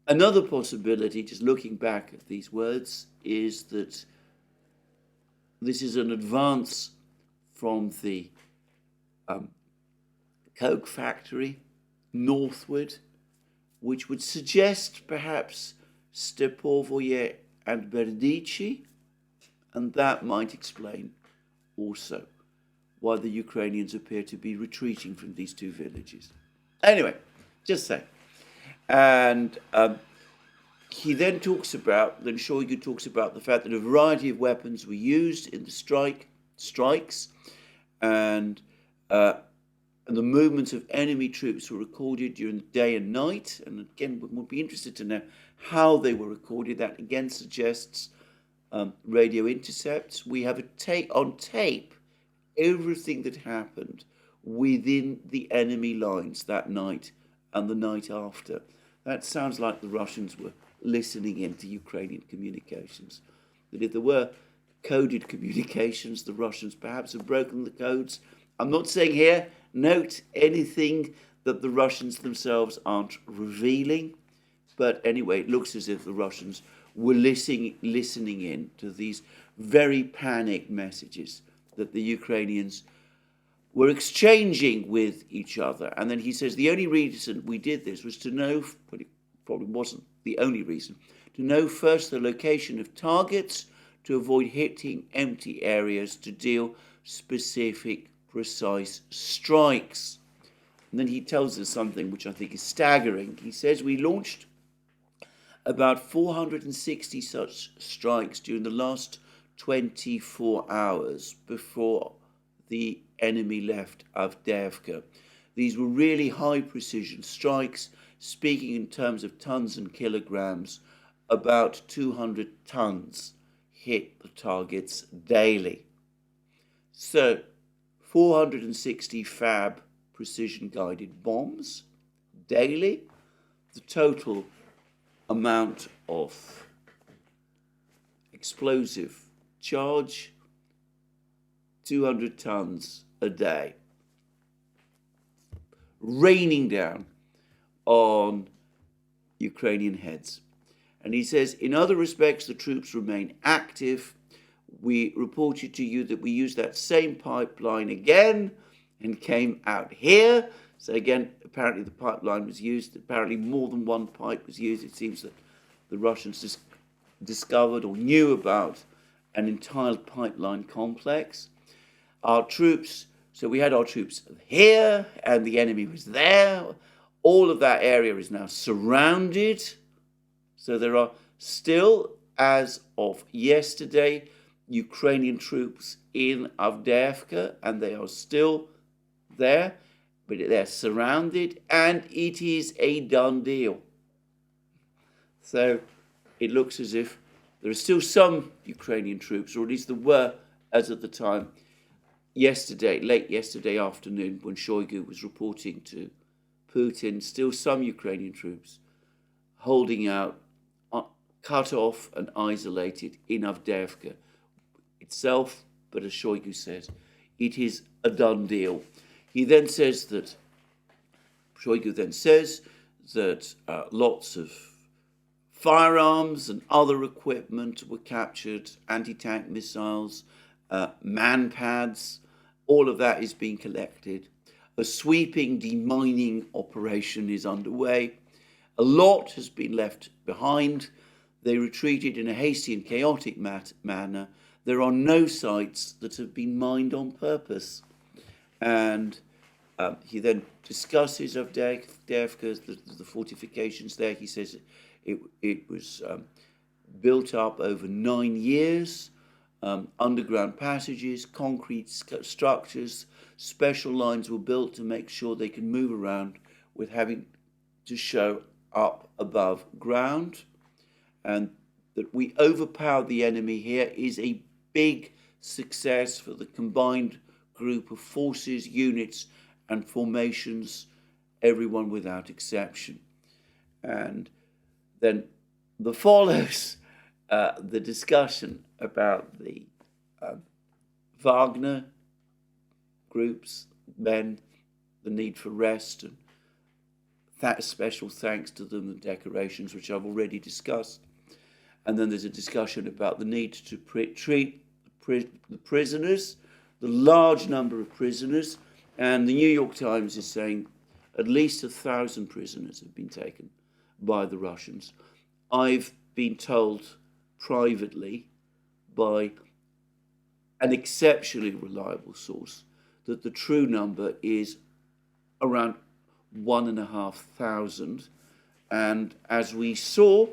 Another possibility, just looking back at these words, is that this is an advance from the coke factory northward, which would suggest perhaps Stepovoye and Berdichi, and that might explain also why the Ukrainians appear to be retreating from these two villages. Anyway, just saying. And he then Shoigu talks about the fact that a variety of weapons were used in the strikes, and the movements of enemy troops were recorded during the day and night. And again, we would be interested to know how they were recorded. That again suggests radio intercepts. We have on tape everything that happened within the enemy lines that night and the night after. That sounds like the Russians were listening into Ukrainian communications. That if there were coded communications, the Russians perhaps have broken the codes. I'm not saying here, note anything that the Russians themselves aren't revealing. But anyway, it looks as if the Russians were listening in to these very panicked messages that the Ukrainians were exchanging with each other. And then he says the only reason we did this was to know, but it probably wasn't the only reason, to know first the location of targets, to avoid hitting empty areas, to deal specific, precise strikes. And then he tells us something which I think is staggering. He says we launched about 460 such strikes during the last 24 hours before the enemy left Avdiivka. These were really high precision strikes, speaking in terms of tons and kilograms. About 200 tons hit the targets daily. So 460 FAB precision guided bombs daily. The total amount of explosive charge, 200 tons a day, raining down on Ukrainian heads. And he says, in other respects, the troops remain active. We reported to you that we used that same pipeline again and came out here. So again, apparently the pipeline was used. Apparently more than one pipe was used. It seems that the Russians discovered or knew about an entire pipeline complex. Our troops, so we had our troops here and the enemy was there. All of that area is now surrounded. So there are still, as of yesterday, Ukrainian troops in Avdiivka, and they are still there, but they're surrounded, and it is a done deal. So it looks as if there are still some Ukrainian troops, or at least there were as at the time yesterday, late yesterday afternoon, when Shoigu was reporting to Putin, still some Ukrainian troops holding out, cut off and isolated in Avdiivka itself, but as Shoigu says, it is a done deal. He then says that, Shoigu then says that lots of firearms and other equipment were captured, anti-tank missiles, man pads, all of that is being collected. A sweeping demining operation is underway. A lot has been left behind. They retreated in a hasty and chaotic manner. There are no sites that have been mined on purpose. And he then discusses Avdiivka, the fortifications there. He says it was built up over 9 years, underground passages, concrete structures, special lines were built to make sure they can move around with having to show up above ground. And that we overpower the enemy here is a big success for the combined group of forces, units, and formations, everyone without exception. And then there follows the discussion about the Wagner groups, men, the need for rest, and that special thanks to them and decorations, which I've already discussed. And then there's a discussion about the need to treat the prisoners, the large number of prisoners, and the New York Times is saying at least 1,000 prisoners have been taken by the Russians. I've been told privately by an exceptionally reliable source that the true number is around 1,500. And as we saw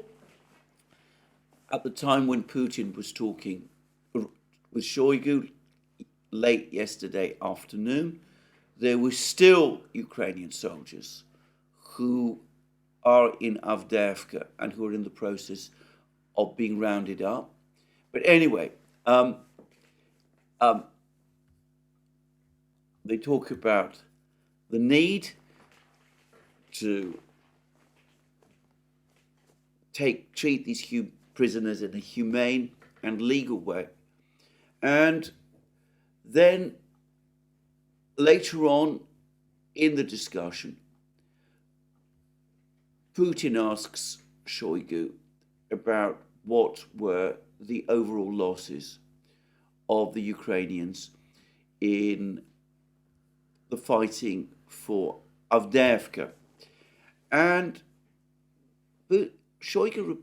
at the time when Putin was talking with Shoigu late yesterday afternoon, there were still Ukrainian soldiers who are in Avdiivka and who are in the process of being rounded up. But anyway, they talk about the need to treat these prisoners in a humane and legal way. And then later on in the discussion, Putin asks Shoigu about what were the overall losses of the Ukrainians in the fighting for Avdiivka. And Shoigu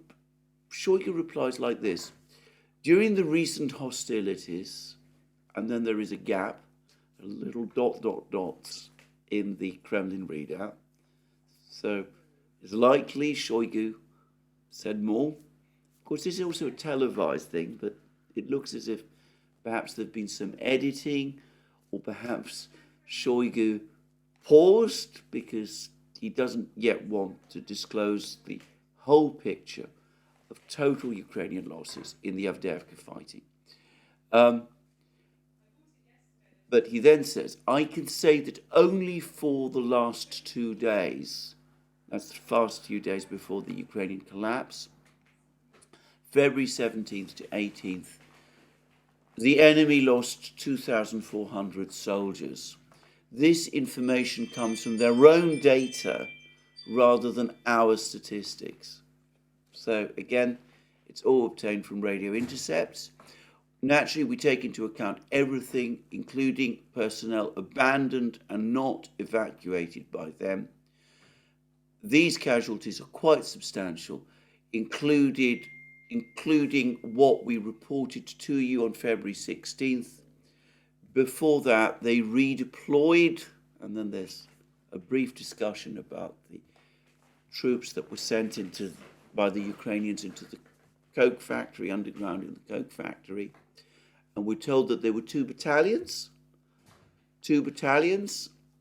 replies like this: during the recent hostilities, and then there is a gap, a little dots in the Kremlin readout. So it's likely Shoigu said more. Of course, this is also a televised thing, but it looks as if perhaps there've been some editing, or perhaps Shoigu paused because he doesn't yet want to disclose the whole picture of total Ukrainian losses in the Avdiivka fighting. But he then says, I can say that only for the last 2 days, that's the first few days before the Ukrainian collapse, February 17th to 18th, the enemy lost 2,400 soldiers. This information comes from their own data rather than our statistics. So again, it's all obtained from radio intercepts. Naturally, we take into account everything, including personnel abandoned and not evacuated by them. These casualties are quite substantial, including what we reported to you on February 16th. Before that, they redeployed, and then there's a brief discussion about the troops that were sent by the Ukrainians into the coke factory, underground in the coke factory. And we're told that there were two battalions,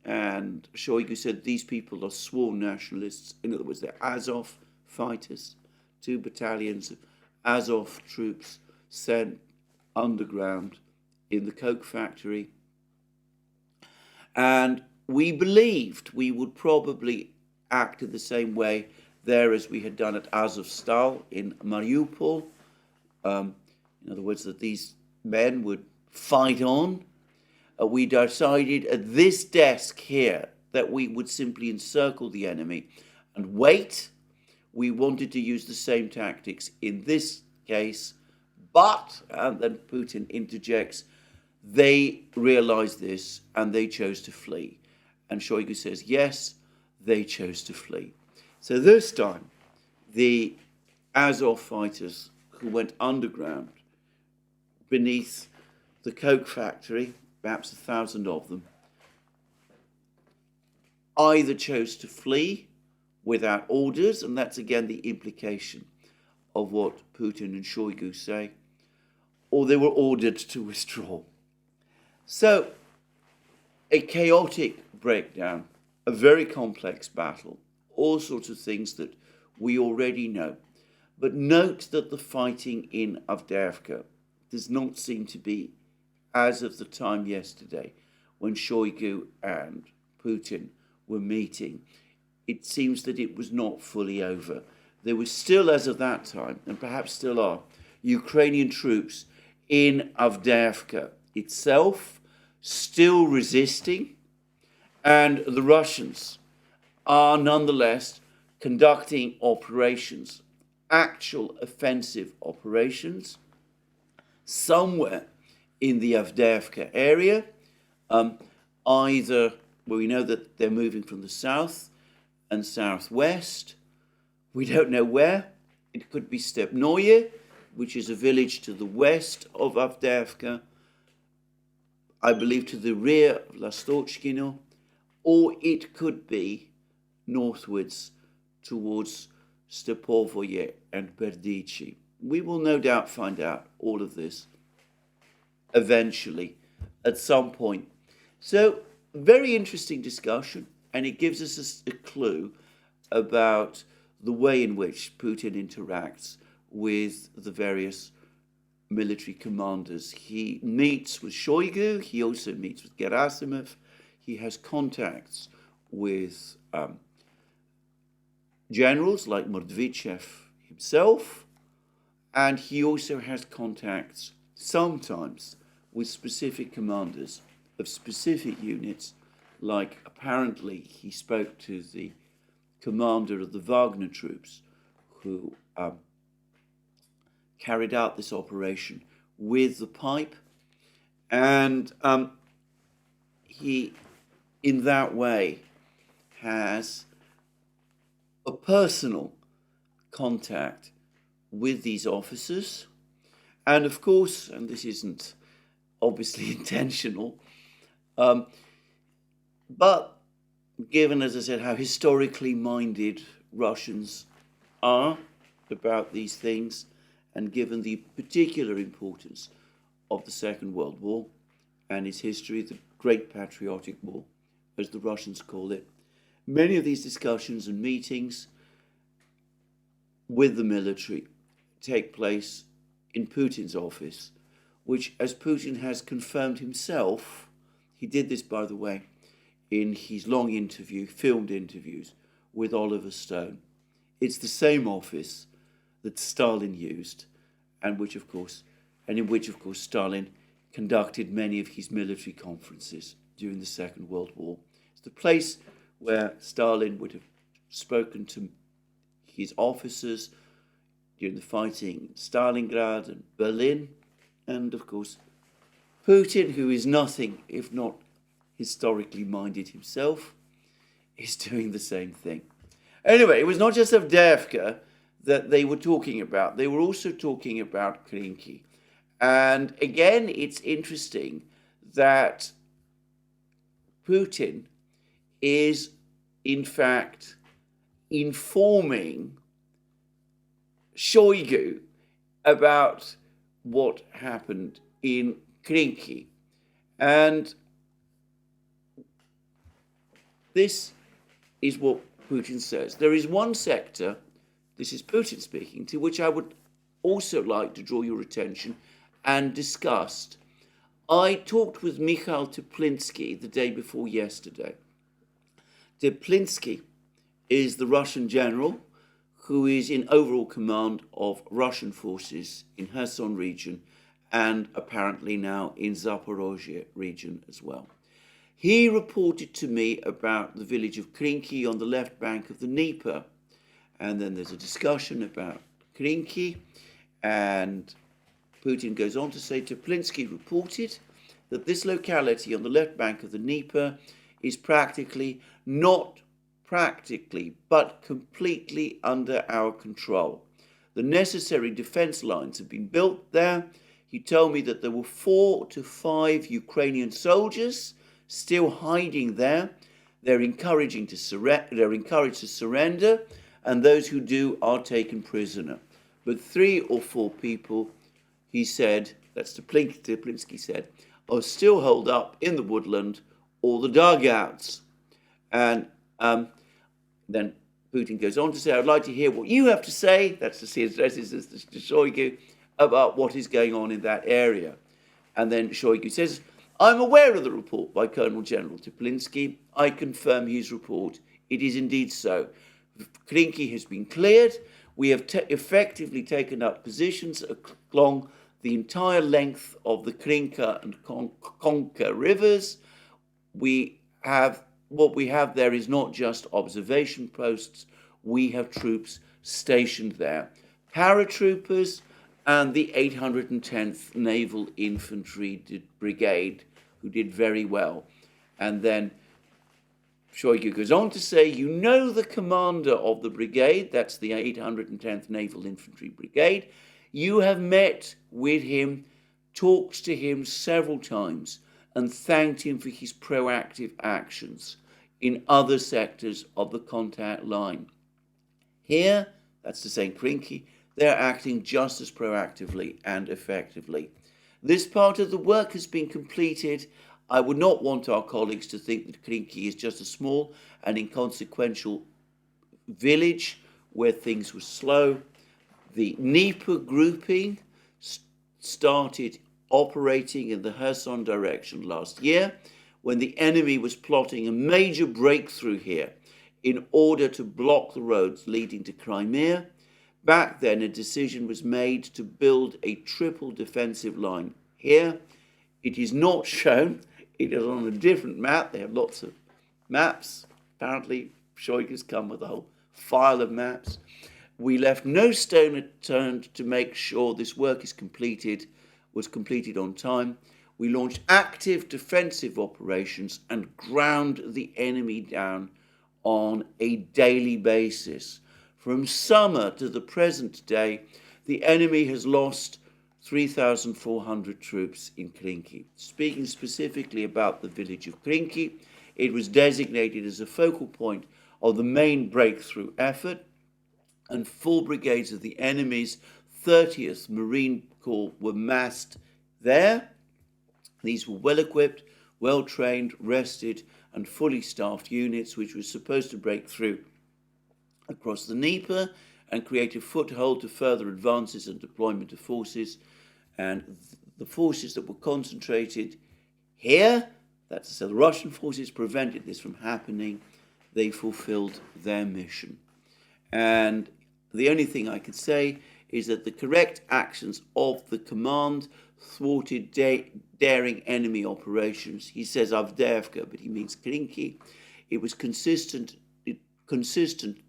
and Shoigu said these people are sworn nationalists. In other words, they're Azov fighters, 2 battalions of Azov troops sent underground in the coke factory. And we believed we would probably act in the same way there as we had done at Azovstal in Mariupol. In other words, that these men would fight on. We decided at this desk here that we would simply encircle the enemy and wait. We wanted to use the same tactics in this case, but, and then Putin interjects, they realized this and they chose to flee. And Shoigu says, yes, they chose to flee. So this time, the Azov fighters who went underground beneath the coke factory, perhaps 1,000 of them, either chose to flee without orders, and that's again the implication of what Putin and Shoigu say, or they were ordered to withdraw. So, a chaotic breakdown, a very complex battle, all sorts of things that we already know. But note that the fighting in Avdiivka does not seem to be as of the time yesterday when Shoigu and Putin were meeting. It seems that it was not fully over. There was still, as of that time, and perhaps still are, Ukrainian troops in Avdiivka itself, still resisting, and the Russians are nonetheless conducting operations, actual offensive operations, somewhere in the Avdiivka area, either where we know that they're moving from the south and southwest. We don't know where. It could be Stepnoye, which is a village to the west of Avdiivka, I believe to the rear of Lastochkino, or it could be northwards towards Stepovoye and Berdichi. We will no doubt find out all of this eventually at some point. So, very interesting discussion, and it gives us a clue about the way in which Putin interacts with the various military commanders. He meets with Shoigu, he also meets with Gerasimov, he has contacts with generals like Mordvichev himself, and he also has contacts sometimes with specific commanders of specific units, like apparently he spoke to the commander of the Wagner troops who carried out this operation with the pipe, and he in that way has a personal contact with these officers. And of course, and this isn't obviously intentional, but given, as I said, how historically minded Russians are about these things, and given the particular importance of the Second World War and its history, the Great Patriotic War, as the Russians call it, many of these discussions and meetings with the military take place in Putin's office, which, as Putin has confirmed himself, he did this, by the way, in his long interview, filmed interviews with Oliver Stone. It's the same office that Stalin used in which, of course, Stalin conducted many of his military conferences during the Second World War. It's the place where Stalin would have spoken to his officers during the fighting in Stalingrad and Berlin, and of course Putin, who is nothing if not historically minded himself, is doing the same thing. Anyway, it was not just Avdiivka that they were talking about. They were also talking about Krynky. And again, it's interesting that Putin is, in fact, informing Shoigu about what happened in Krynky. And this is what Putin says. There is one sector, this is Putin speaking, to which I would also like to draw your attention and discuss. I talked with Mikhail Teplinsky the day before yesterday. Teplinsky is the Russian general who is in overall command of Russian forces in Kherson region and apparently now in Zaporozhye region as well. He reported to me about the village of Krynky on the left bank of the Dnieper. And then there's a discussion about Krynky, and Putin goes on to say Teplinsky reported that this locality on the left bank of the Dnieper is but completely under our control. The necessary defense lines have been built there. He told me that there were 4 to 5 Ukrainian soldiers still hiding there. They're encouraged to surrender, and those who do are taken prisoner. But 3 or 4 people, he said, that's Teplinsky said, are still holed up in the woodland or the dugouts. And then Putin goes on to say, I'd like to hear what you have to say, that's to see his addresses to Shoigu, about what is going on in that area. And then Shoigu says, I'm aware of the report by Colonel General Teplinsky. I confirm his report. It is indeed so. Krynky has been cleared. We have effectively taken up positions along the entire length of the Krynka and Konka rivers. What we have there is not just observation posts. We have troops stationed there. Paratroopers and the 810th Naval Infantry Brigade, who did very well. And then Shoigu goes on to say, you know the commander of the brigade, that's the 810th Naval Infantry Brigade. You have met with him, talked to him several times, and thanked him for his proactive actions in other sectors of the contact line. Here, that's to say Krynky, they're acting just as proactively and effectively. This part of the work has been completed. I would not want our colleagues to think that Krynky is just a small and inconsequential village where things were slow. The Dnieper grouping started operating in the Kherson direction last year when the enemy was plotting a major breakthrough here in order to block the roads leading to Crimea. Back then, a decision was made to build a triple defensive line here. It is not shown. It is on a different map. They have lots of maps. Apparently, Shoigu's come with a whole file of maps. We left no stone unturned to make sure this work was completed on time. We launched active defensive operations and ground the enemy down on a daily basis. From summer to the present day, the enemy has lost 3,400 troops in Krynky. Speaking specifically about the village of Krynky, it was designated as a focal point of the main breakthrough effort, and 4 brigades of the enemy's 30th Marine Corps were massed there. These were well-equipped, well-trained, rested, and fully staffed units which were supposed to break through across the Dnieper and create a foothold to further advances and deployment of forces. And the forces that were concentrated here, that's to say the Russian forces, prevented this from happening. They fulfilled their mission. And the only thing I can say is that the correct actions of the command thwarted daring enemy operations. He says Avdiivka, but he means Krynky. It was consistent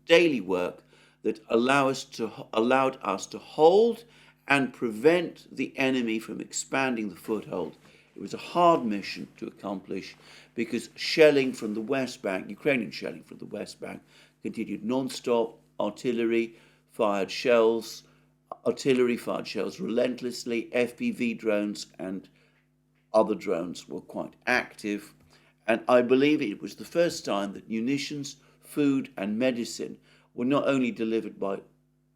daily work that allowed us to hold and prevent the enemy from expanding the foothold. It was a hard mission to accomplish because shelling from the West Bank, Ukrainian shelling from the West Bank, continued non-stop. Artillery fired shells relentlessly. FPV drones and other drones were quite active. And I believe it was the first time that munitions, food and medicine were not only delivered by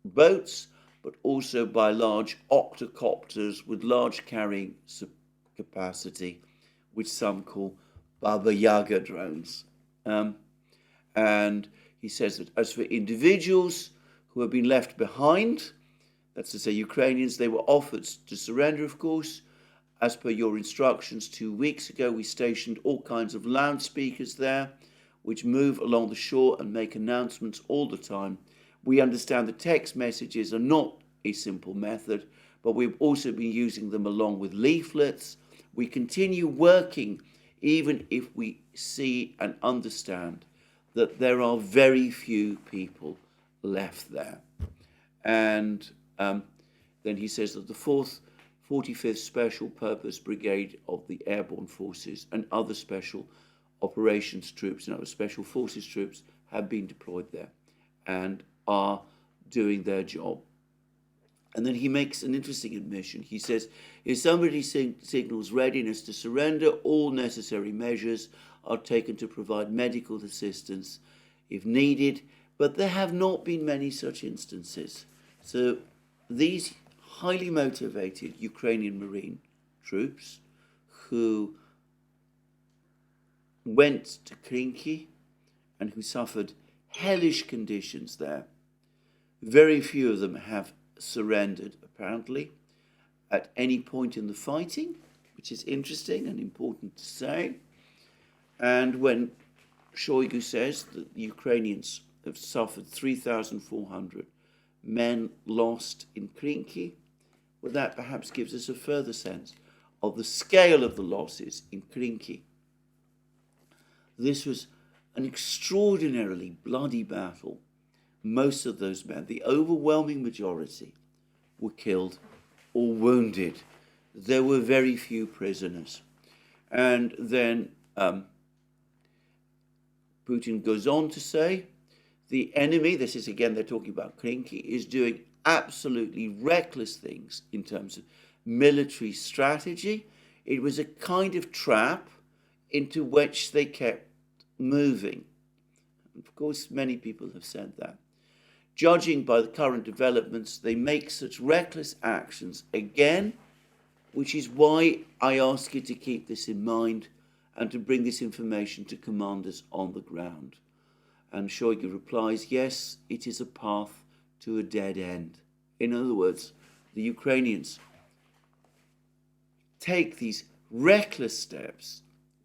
boats, but also by large octocopters with large carrying capacity, which some call Baba Yaga drones. And he says that as for individuals who have been left behind, that's to say Ukrainians, they were offered to surrender, of course. As per your instructions 2 weeks ago, we stationed all kinds of loudspeakers there, which move along the shore and make announcements all the time. We understand that text messages are not a simple method, but we've also been using them along with leaflets. We continue working even if we see and understand that there are very few people left there. And then he says that the 45th Special Purpose Brigade of the Airborne Forces and other special operations troops and other special forces troops have been deployed there and are doing their job. And then he makes an interesting admission. He says, if somebody signals readiness to surrender, all necessary measures are taken to provide medical assistance if needed, but there have not been many such instances. So these highly motivated Ukrainian Marine troops who went to Krynky and who suffered hellish conditions there, very few of them have surrendered, apparently, at any point in the fighting, which is interesting and important to say. And when Shoigu says that the Ukrainians have suffered 3,400 men lost in Krynky, well, that perhaps gives us a further sense of the scale of the losses in Krynky. This was an extraordinarily bloody battle. Most of those men, the overwhelming majority, were killed or wounded. There were very few prisoners. And then Putin goes on to say, the enemy, this is again, they're talking about Krynky, is doing absolutely reckless things in terms of military strategy. It was a kind of trap into which they kept moving. Of course, many people have said that. Judging by the current developments, they make such reckless actions again, which is why I ask you to keep this in mind and to bring this information to commanders on the ground. And Shoigu replies, yes, it is a path to a dead end. In other words, the Ukrainians take these reckless steps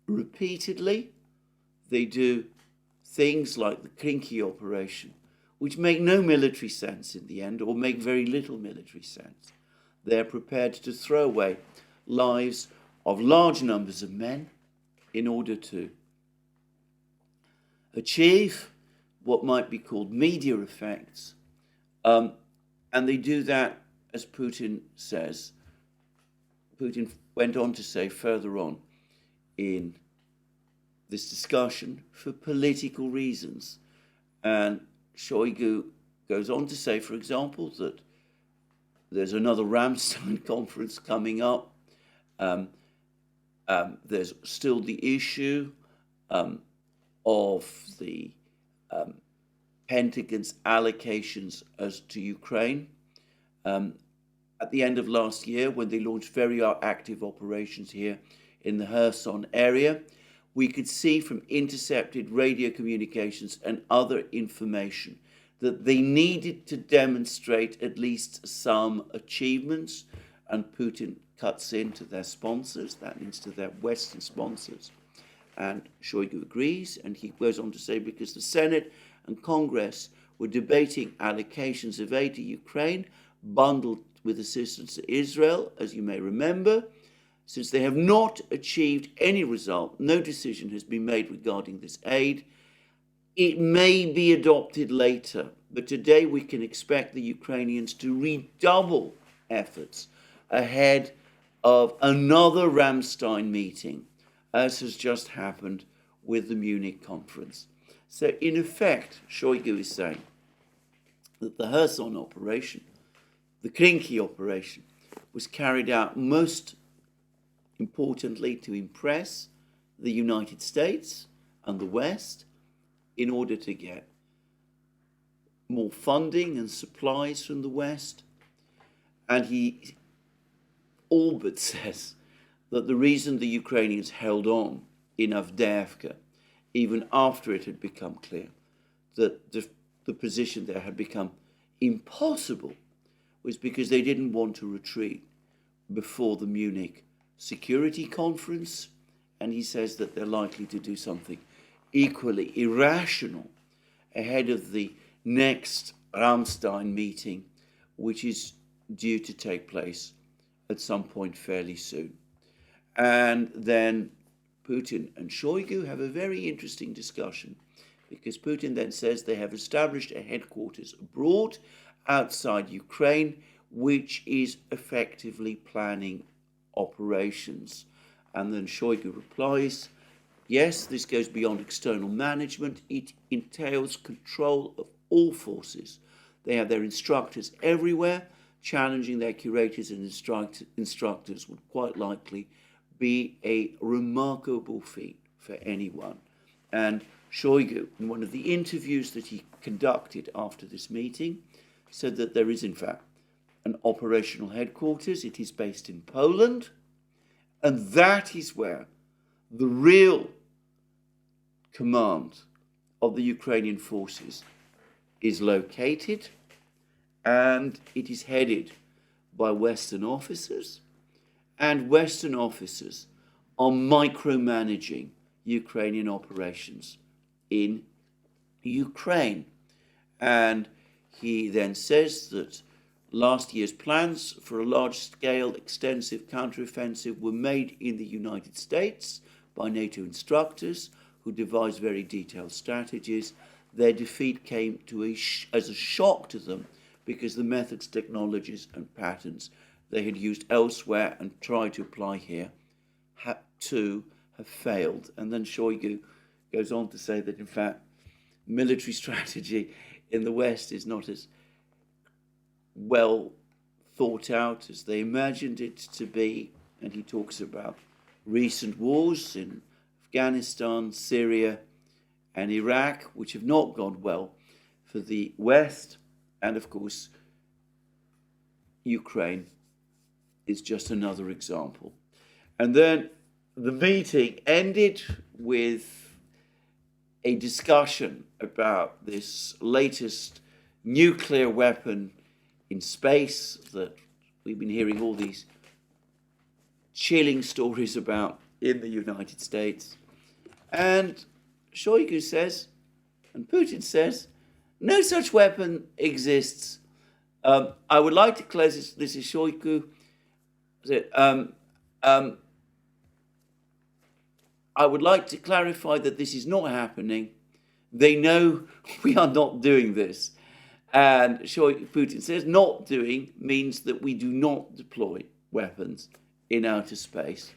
repeatedly. They do things like the Krynky operation, which make no military sense in the end, or make very little military sense. They're prepared to throw away lives of large numbers of men in order to achieve what might be called media effects. And they do that, as Putin says. Putin went on to say further on in this discussion, for political reasons. And Shoigu goes on to say, for example, that there's another Ramstein conference coming up. There's still the issue of the Pentagon's allocations as to Ukraine. At the end of last year, when they launched very active operations here in the Kherson area, we could see from intercepted radio communications and other information that they needed to demonstrate at least some achievements, and Putin cuts into their sponsors, that means to their Western sponsors. And Shoigu agrees, and he goes on to say, because the Senate and Congress were debating allocations of aid to Ukraine, bundled with assistance to Israel, as you may remember. Since they have not achieved any result, no decision has been made regarding this aid. It may be adopted later, but today we can expect the Ukrainians to redouble efforts ahead of another Ramstein meeting, as has just happened with the Munich conference. So in effect, Shoigu is saying that the Kherson operation, the Krynky operation, was carried out most importantly to impress the United States and the West in order to get more funding and supplies from the West. And he all but says that the reason the Ukrainians held on in Avdiivka, even after it had become clear that the position there had become impossible, was because they didn't want to retreat before the Munich Security Conference. And he says that they're likely to do something equally irrational ahead of the next Ramstein meeting, which is due to take place at some point fairly soon. And then Putin and Shoigu have a very interesting discussion, because Putin then says they have established a headquarters abroad outside Ukraine, which is effectively planning operations. And then Shoigu replies, yes, this goes beyond external management. It entails control of all forces. They have their instructors everywhere. Challenging their curators and instructors would quite likely be a remarkable feat for anyone. And Shoigu, in one of the interviews that he conducted after this meeting, said that there is in fact an operational headquarters. It is based in Poland, and that is where the real command of the Ukrainian forces is located, and it is headed by Western officers, and Western officers are micromanaging Ukrainian operations in Ukraine. And he then says that last year's plans for a large-scale, extensive counteroffensive were made in the United States by NATO instructors who devised very detailed strategies. Their defeat came as a shock to them, because the methods, technologies, and patterns they had used elsewhere and tried to apply here have failed. And then Shoigu goes on to say that, in fact, military strategy in the West is not as well thought out as they imagined it to be. And he talks about recent wars in Afghanistan, Syria, and Iraq, which have not gone well for the West. And of course, Ukraine is just another example. And then the meeting ended with a discussion about this latest nuclear weapon in space that we've been hearing all these chilling stories about in the United States. And Shoigu says, and Putin says, no such weapon exists. I would like to close this is Shoigu. I would like to clarify that this is not happening. They know we are not doing this. And Putin says not doing means that we do not deploy weapons in outer space.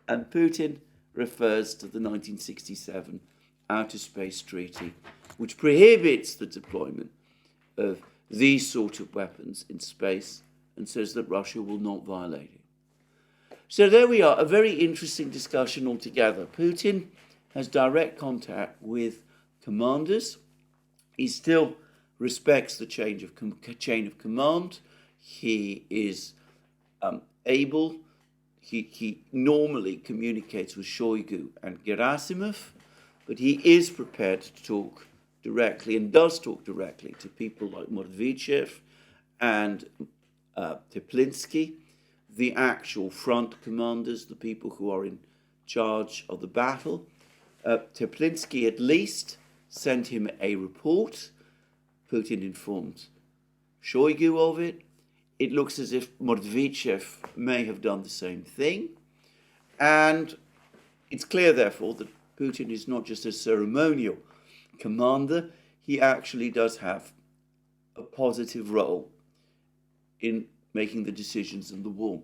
And Putin refers to the 1967 Outer Space Treaty, which prohibits the deployment of these sort of weapons in space, and says that Russia will not violate it. So there we are, a very interesting discussion altogether. Putin has direct contact with commanders. He still respects the chain of command. He is able, he normally communicates with Shoigu and Gerasimov, but he is prepared to talk directly, and does talk directly, to people like Mordvichev and Teplinsky, the actual front commanders, the people who are in charge of the battle. Teplinsky at least sent him a report. Putin informed Shoigu of it. it looks as if Mordvichev may have done the same thing. And it's clear, therefore, that Putin is not just a ceremonial commander, he actually does have a positive role in making the decisions in the war.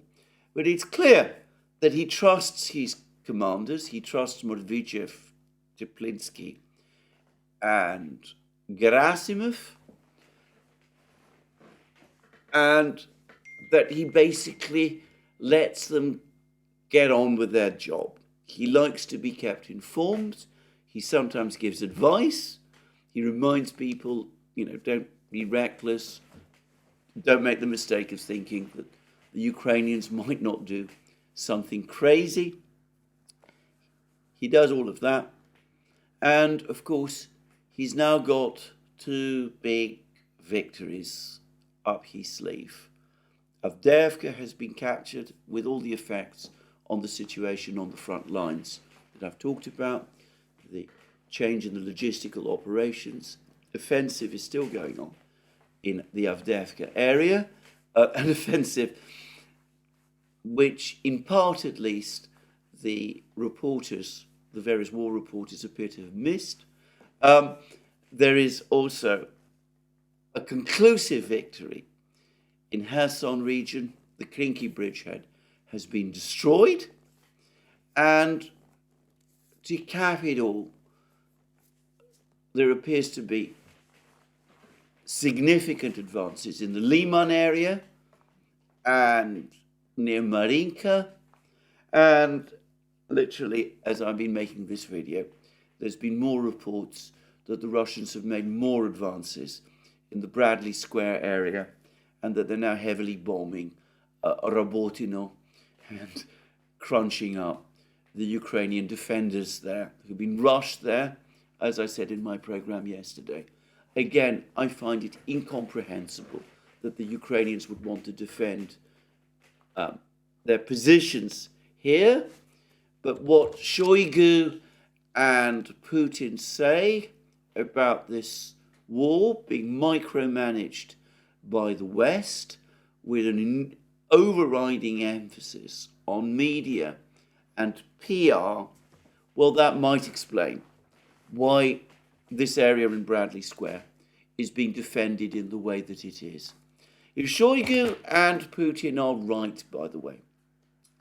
But it's clear that he trusts his commanders, he trusts Mordvichev, Teplinsky, and Gerasimov, and that he basically lets them get on with their job. He likes to be kept informed. He sometimes gives advice. He reminds people, don't be reckless. Don't make the mistake of thinking that the Ukrainians might not do something crazy. He does all of that. And, of course, he's now got 2 big victories up his sleeve. Avdiivka has been captured with all the effects on the situation on the front lines that I've talked about, the change in the logistical operations. Offensive is still going on in the Avdiivka area, an offensive which, in part at least, the reporters, the various war reporters, appear to have missed. There is also a conclusive victory in Kherson region. The Krynky bridgehead has been destroyed, and to cap it all, there appears to be significant advances in the Liman area and near Marinka, and literally, as I've been making this video, there's been more reports that the Russians have made more advances in the Bradley Square area, and that they're now heavily bombing Rabotino and crunching up the Ukrainian defenders there, who've been rushed there, as I said in my program yesterday. Again, I find it incomprehensible that the Ukrainians would want to defend their positions here. But what Shoigu and Putin say about this war being micromanaged by the West, with an overriding emphasis on media and PR, well, that might explain why this area in Bradley Square is being defended in the way that it is. If Shoigu and Putin are right, by the way,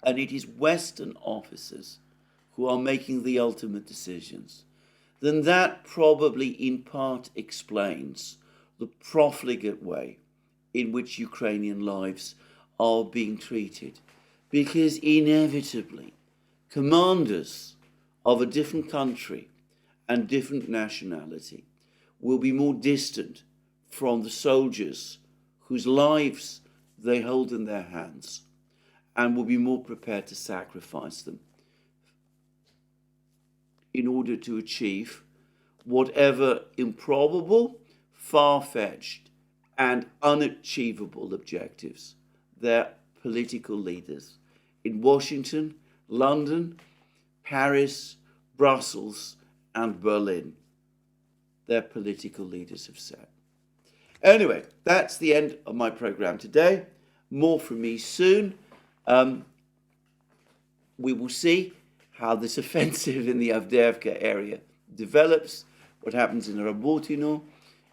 and it is Western officers who are making the ultimate decisions, then that probably in part explains the profligate way in which Ukrainian lives are being treated. Because inevitably, commanders of a different country and different nationality will be more distant from the soldiers whose lives they hold in their hands, and will be more prepared to sacrifice them in order to achieve whatever improbable, far-fetched, and unachievable objectives their political leaders in Washington, London, Paris, Brussels, and Berlin, their political leaders have set. Anyway, that's the end of my program today. More from me soon. We will see how this offensive in the Avdiivka area develops, what happens in Rabotino,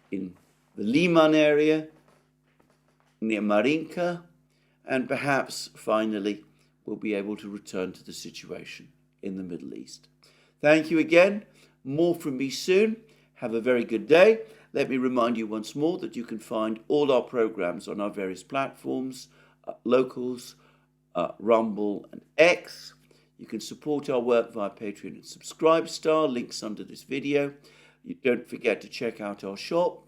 in the Liman area, near Marinka, and perhaps finally we'll be able to return to the situation in the Middle East. Thank you again. More from me soon. Have a very good day. Let me remind you once more that you can find all our programs on our various platforms, Locals, Rumble, and X. You can support our work via Patreon and Subscribestar, links under this video. You don't forget to check out our shop.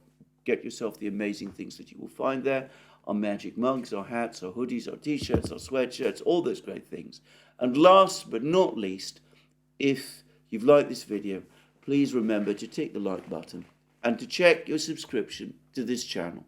Get yourself the amazing things that you will find there. Our magic mugs, our hats, our hoodies, our t-shirts, our sweatshirts, all those great things. And last but not least, if you've liked this video, please remember to tick the like button and to check your subscription to this channel.